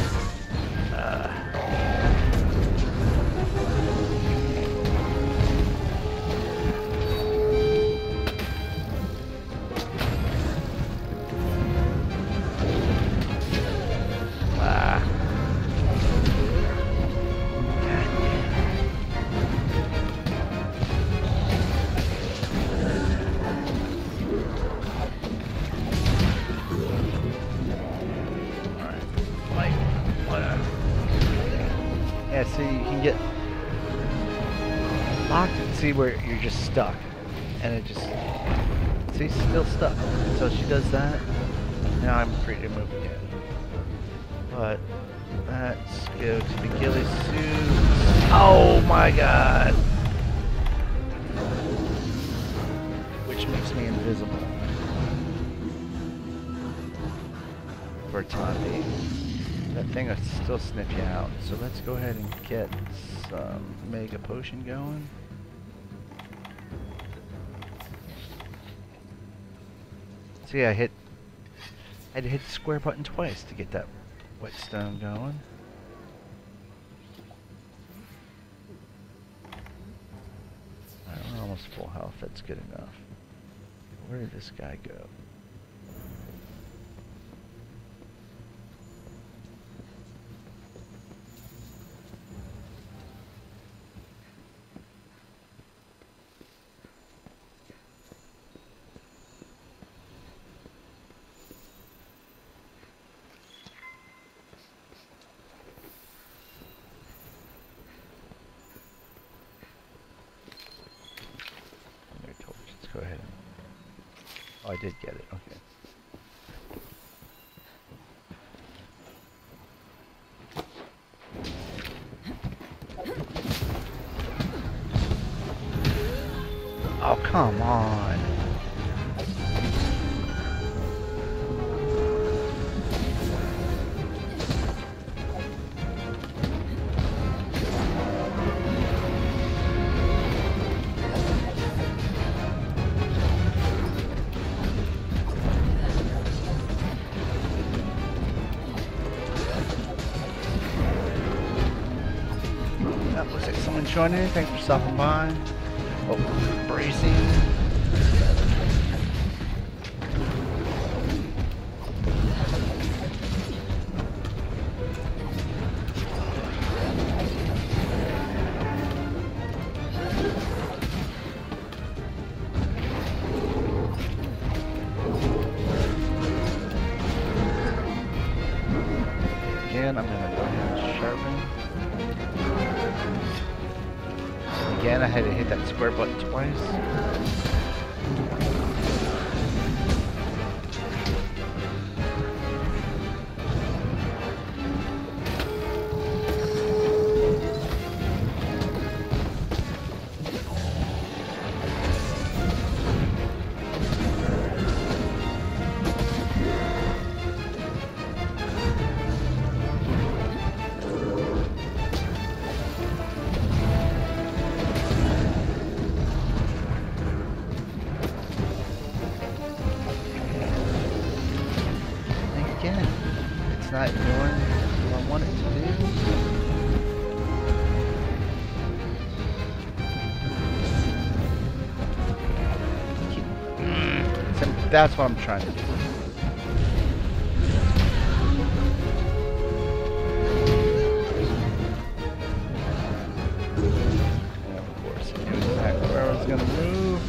Yeah, see, you can get locked and see where you're just stuck. And it just, see, still stuck. So she does that. Now I'm free to move again. But let's go to the ghillie suit. Oh my god! Which makes me invisible. autonomy. That thing will still sniff you out. So let's go ahead and get some mega potion going. So yeah, I had to hit the square button twice to get that whetstone going. Alright, we're almost full health. That's good enough. Where did this guy go? Go ahead. Oh, I did get it. Okay. Oh, come on. Looks like someone joining in. Thanks for stopping by. Oh, bracing. Again, I'm going to go ahead and sharpen. Again, I had to hit that square button twice. It's not doing what I want it to do. So that's what I'm trying to do. And of course, it knew exactly where I was going to move.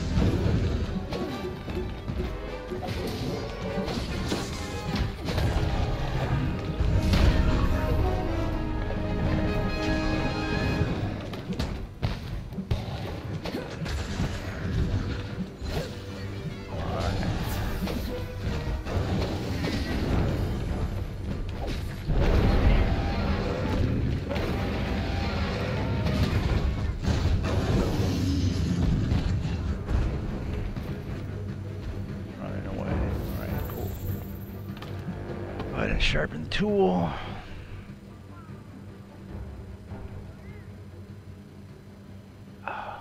Sharpen the tool. Why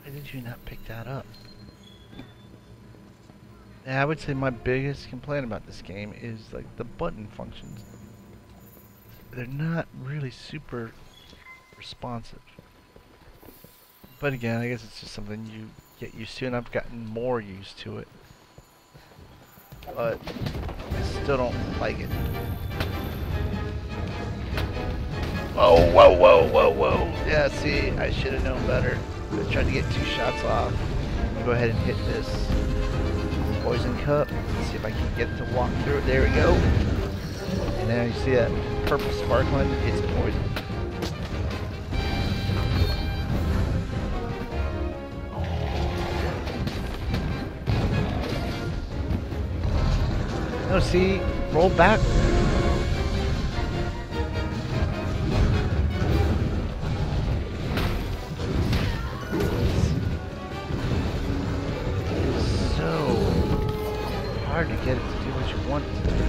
did you not pick that up? Yeah, I would say my biggest complaint about this game is like the button functions. They're not really super responsive. But again, I guess it's just something you get used to, and I've gotten more used to it. But I still don't like it. Whoa, whoa, whoa, whoa, whoa. Yeah, see, I should have known better. I tried to get 2 shots off. Go ahead and hit this poison cup. See if I can get it to walk through it. There we go. And now you see that purple sparkling? It's poison. No, see, roll back. hard to get it to do what you want it to do.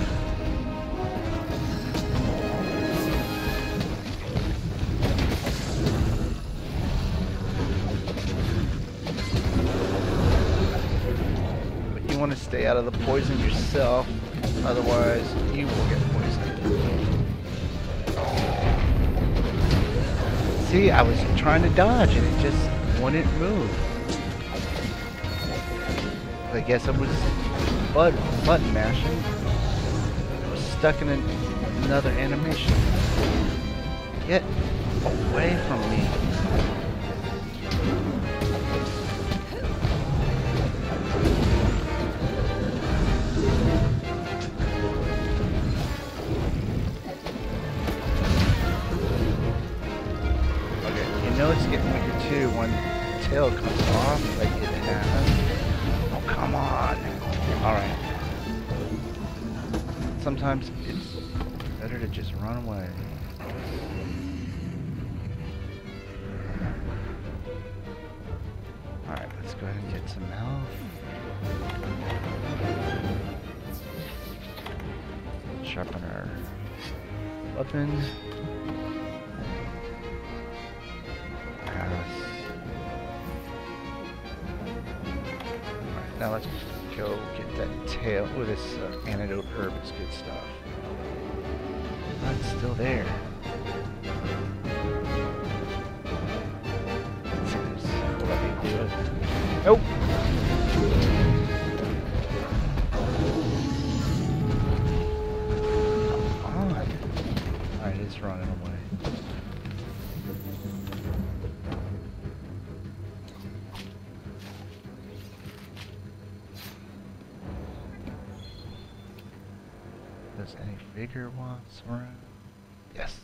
But you want to stay out of the poison yourself, otherwise you will get poisoned. See, I was trying to dodge and it just wouldn't move. I guess I was button mashing. I was stuck in another animation. Get away from me. Okay, you know it's getting weaker too when the tail comes off like it has. Oh, come on. Alright. Sometimes it's better to just run away. Alright, let's go ahead and get some health. Sharpen our weapon. Alright, now let's go get that tail. Oh, this antidote herb is good stuff. Oh, it's still there. Let's see this. Let me do it. Nope. Come on. Alright, it's running away. Any vigor wasps around? Yes.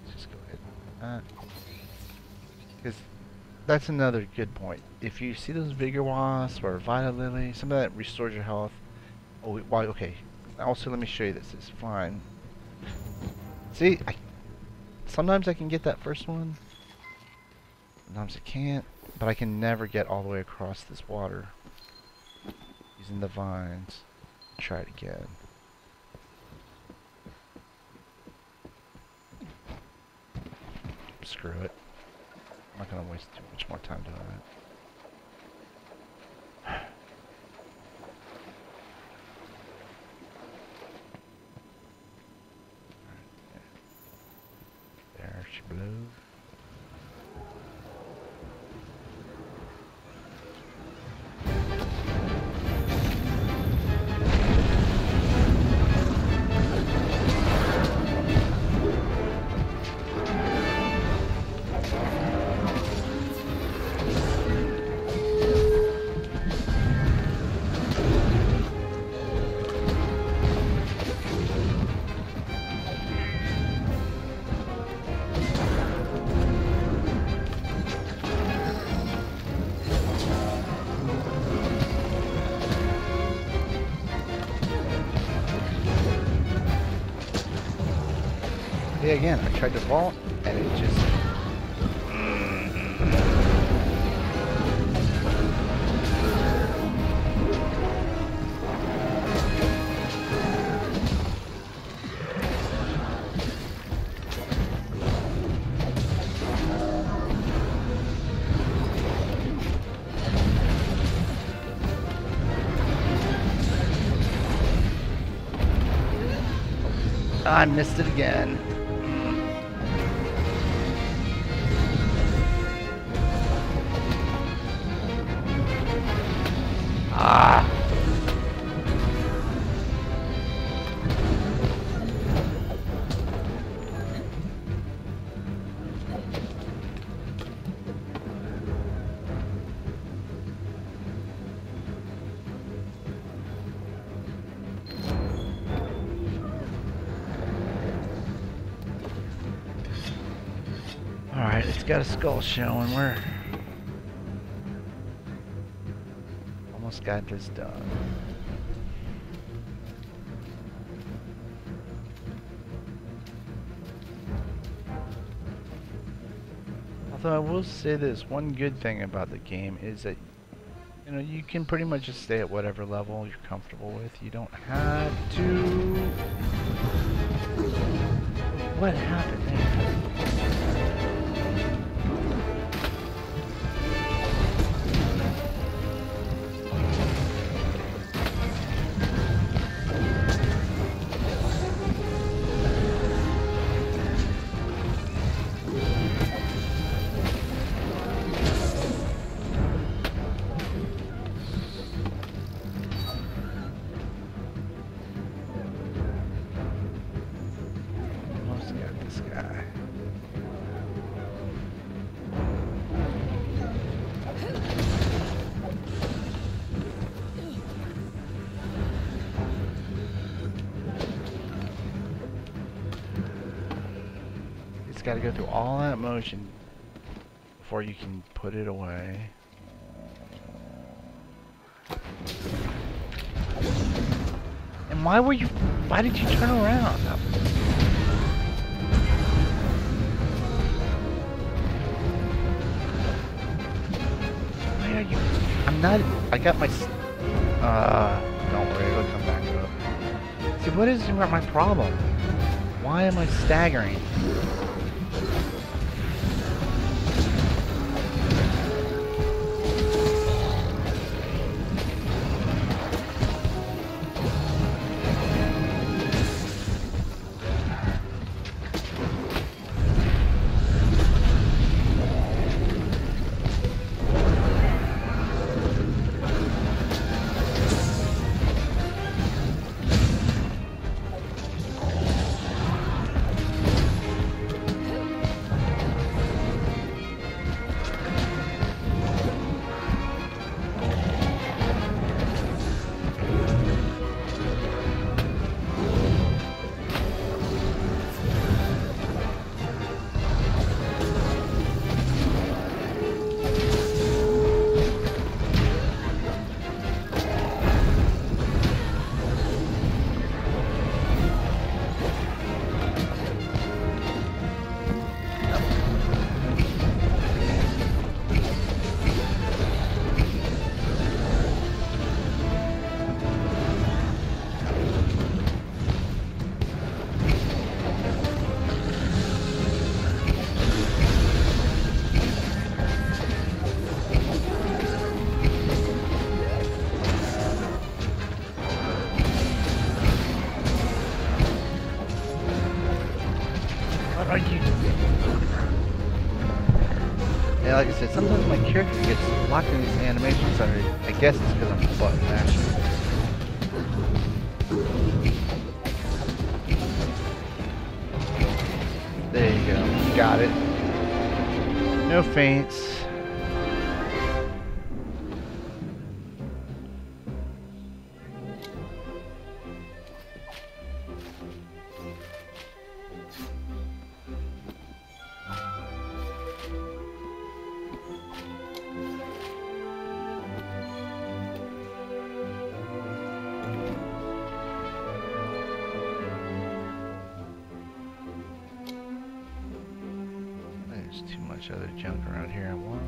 Let's just go ahead. Because that's another good point. If you see those vigor wasps or vita lily, some of that restores your health. Oh, why? Okay. Also, let me show you this. It's fine. See, sometimes I can get that first one. Sometimes I can't, but I can never get all the way across this water using the vines. Try it again. Screw it. I'm not going to waste too much more time doing that. There she blew. Yeah, again, I tried to vault, and it just... I missed it again. Ah. Alright, it's got a skull showing. We're almost got this done. Although I will say this, one good thing about the game is that, You know, you can pretty much just stay at whatever level you're comfortable with. You don't have to... What happened there? Got to go through all that motion before you can put it away. And why did you turn around? Why are you? I'm not, I got my, don't worry, it'll come back up. See, what is my problem? Why am I staggering? Yeah, like I said, sometimes my character gets locked in these animations. I guess it's because I'm button mashing. There you go. Got it. No feints. Too much other junk around here. I want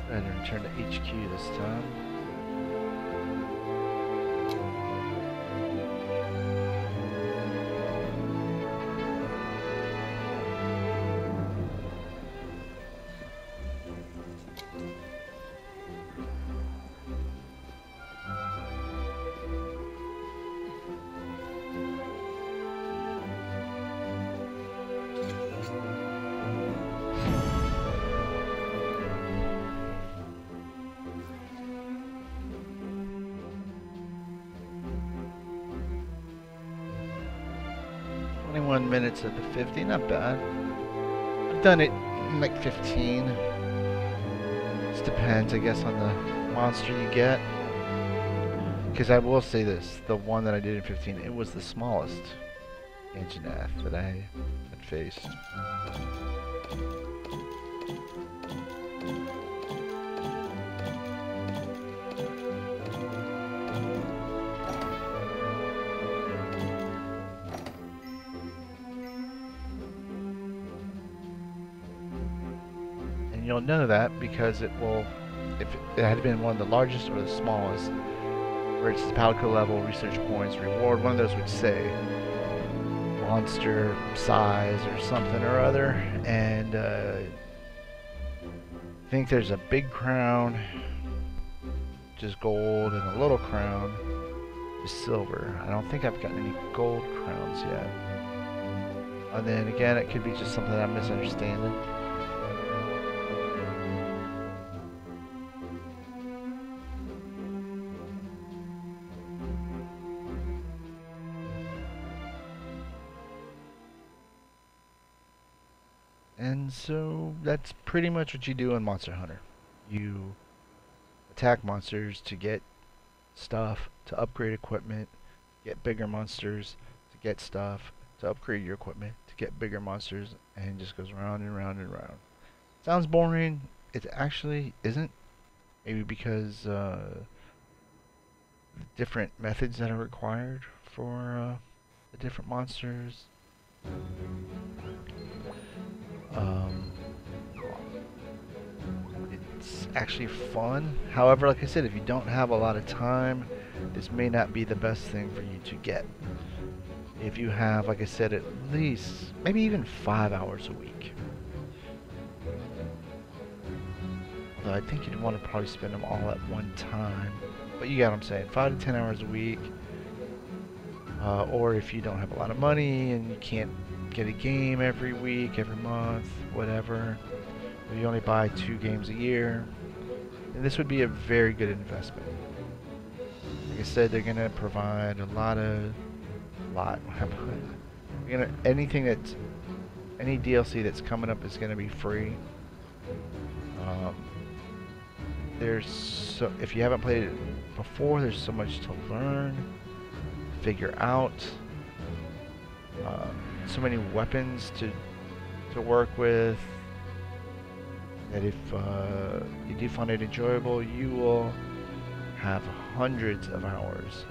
better return to HQ this time. Minutes at the 50, not bad. I've done it in like 15. Just depends, I guess, on the monster you get. Because I will say this, the one that I did in 15, it was the smallest Anjanath that I had faced. You'll know that because it will if it had been one of the largest or the smallest, where it's Palico level, research points, reward, one of those would say monster size or something or other, and I think there's a big crown, just gold, and a little crown, just silver. I don't think I've gotten any gold crowns yet. And then again, it could be just something I'm misunderstanding. And so that's pretty much what you do in Monster Hunter. You attack monsters to get stuff, to upgrade equipment, get bigger monsters, to get stuff, to upgrade your equipment, to get bigger monsters, and it just goes round and round and round. Sounds boring. It actually isn't. Maybe because the different methods that are required for the different monsters. It's actually fun. However, like I said, if you don't have a lot of time, this may not be the best thing for you to get. If you have, like I said, at least, maybe even 5 hours a week. Although I think you'd want to probably spend them all at one time. But you get what I'm saying, 5 to 10 hours a week. Or if you don't have a lot of money and you can't get a game every week, every month, whatever, or you only buy 2 games a year, then this would be a very good investment. Like I said, they're going to provide anything that's, any DLC that's coming up is going to be free. If you haven't played it before, there's so much to learn, figure out, so many weapons to work with, that if you do find it enjoyable, you will have hundreds of hours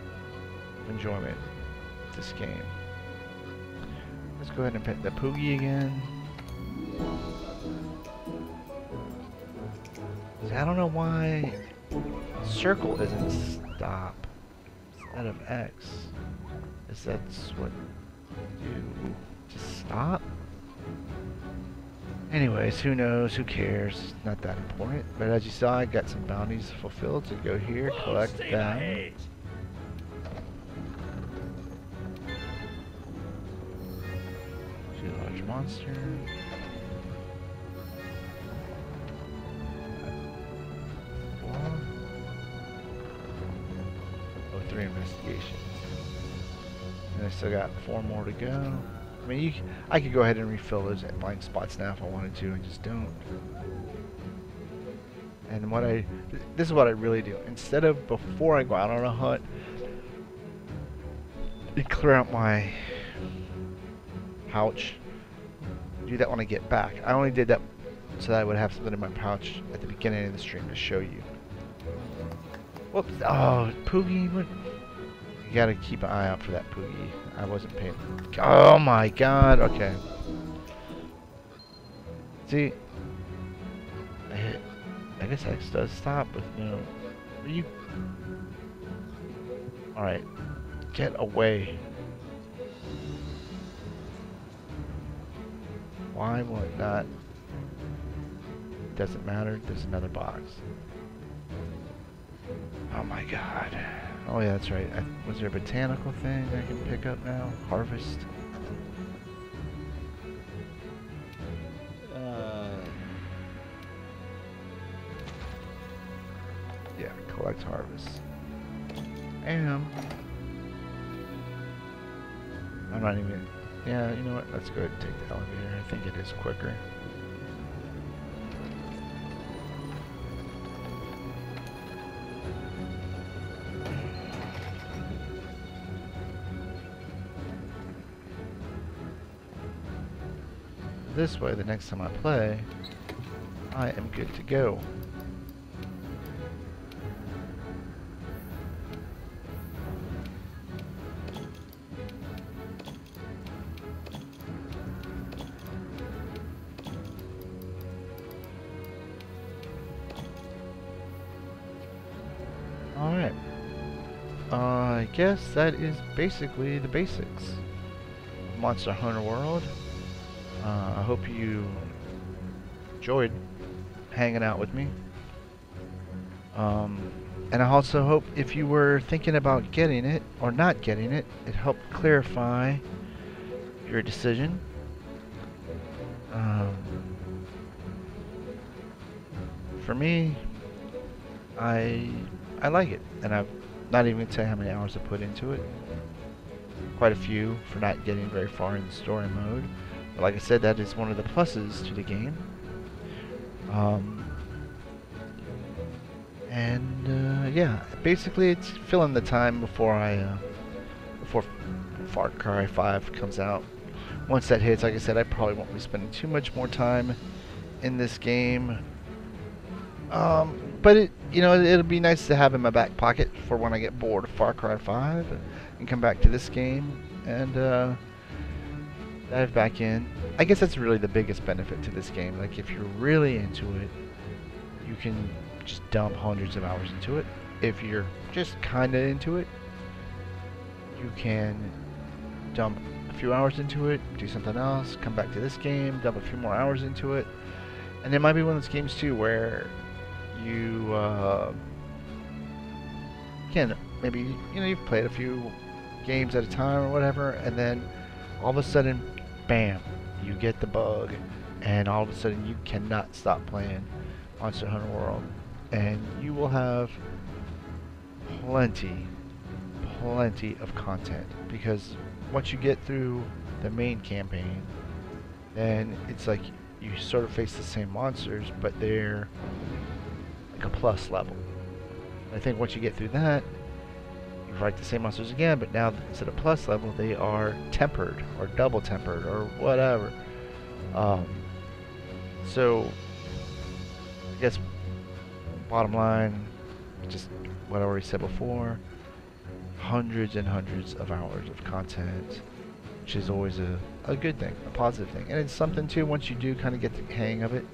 of enjoyment with this game. Let's go ahead and pet the Poogie again. I don't know why circle isn't stop instead of X. Is that's what you do to stop? Anyways, who knows? Who cares? Not that important. But as you saw, I got some bounties fulfilled, so go here, collect them. Two large monster. Oh, 3 investigations. And I still got 4 more to go. I mean, I could go ahead and refill those at blank spots now if I wanted to. I just don't. And this is what I really do. Instead of before I go out on a hunt, and clear out my pouch, do that when I get back. I only did that so that I would have something in my pouch at the beginning of the stream to show you. Whoops! Oh, Poogie! What? You gotta keep an eye out for that Poogie. I wasn't paying. Oh my God! Okay. See, I guess X does stop with no. You. All right, get away. Why will it not? Doesn't matter. There's another box. Oh my God. Oh yeah, that's right. Was there a botanical thing I can pick up now? Harvest? Yeah, collect harvest. And I'm not even... Yeah, you know what? Let's go ahead and take the elevator. I think it is quicker. This way, the next time I play, I am good to go. I guess that is basically the basics of Monster Hunter World. I hope you enjoyed hanging out with me. And I also hope if you were thinking about getting it or not getting it, it helped clarify your decision. For me, I like it, and I've not even gonna tell you how many hours I put into it. Quite a few for not getting very far in the story mode. But like I said, that is one of the pluses to the game. Yeah, basically it's filling the time before before Far Cry 5 comes out. Once that hits, like I said, I probably won't be spending too much more time in this game. But it'll be nice to have in my back pocket for when I get bored of Far Cry 5 and come back to this game and dive back in. I guess that's really the biggest benefit to this game. Like, if you're really into it, you can just dump hundreds of hours into it. If you're just kinda into it, you can dump a few hours into it, do something else, come back to this game, dump a few more hours into it. And it might be one of those games too where you can maybe you've played a few games at a time or whatever, and then all of a sudden, bam, you get the bug, and all of a sudden you cannot stop playing Monster Hunter World, and you will have plenty of content, because once you get through the main campaign, then it's like you sort of face the same monsters, but they're like a plus level. I think once you get through that, you fight the same monsters again, but now instead of plus level, they are tempered or double tempered or whatever. So I guess bottom line, just what I already said before, hundreds and hundreds of hours of content, which is always a good thing, a positive thing. And it's something too, once you do kind of get the hang of it,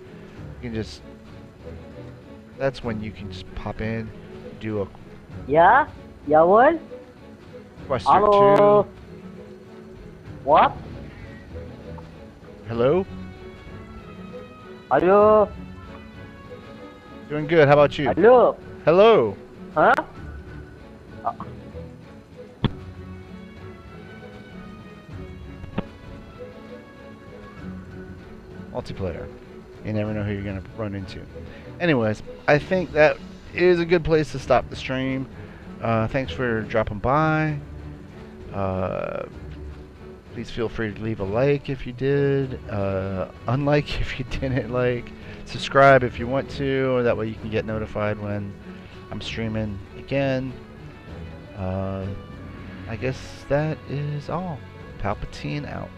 you can just, that's when you can just pop in, do a Yeah? Yeah, what? question Hello? or two. What? Hello? Hello? Doing good, how about you? Hello? Hello? Huh? Multiplayer. You never know who you're going to run into. Anyways, I think that is a good place to stop the stream. Thanks for dropping by. Please feel free to leave a like if you did. Unlike if you didn't like. Subscribe if you want to. That way you can get notified when I'm streaming again. I guess that is all. Palpatine out.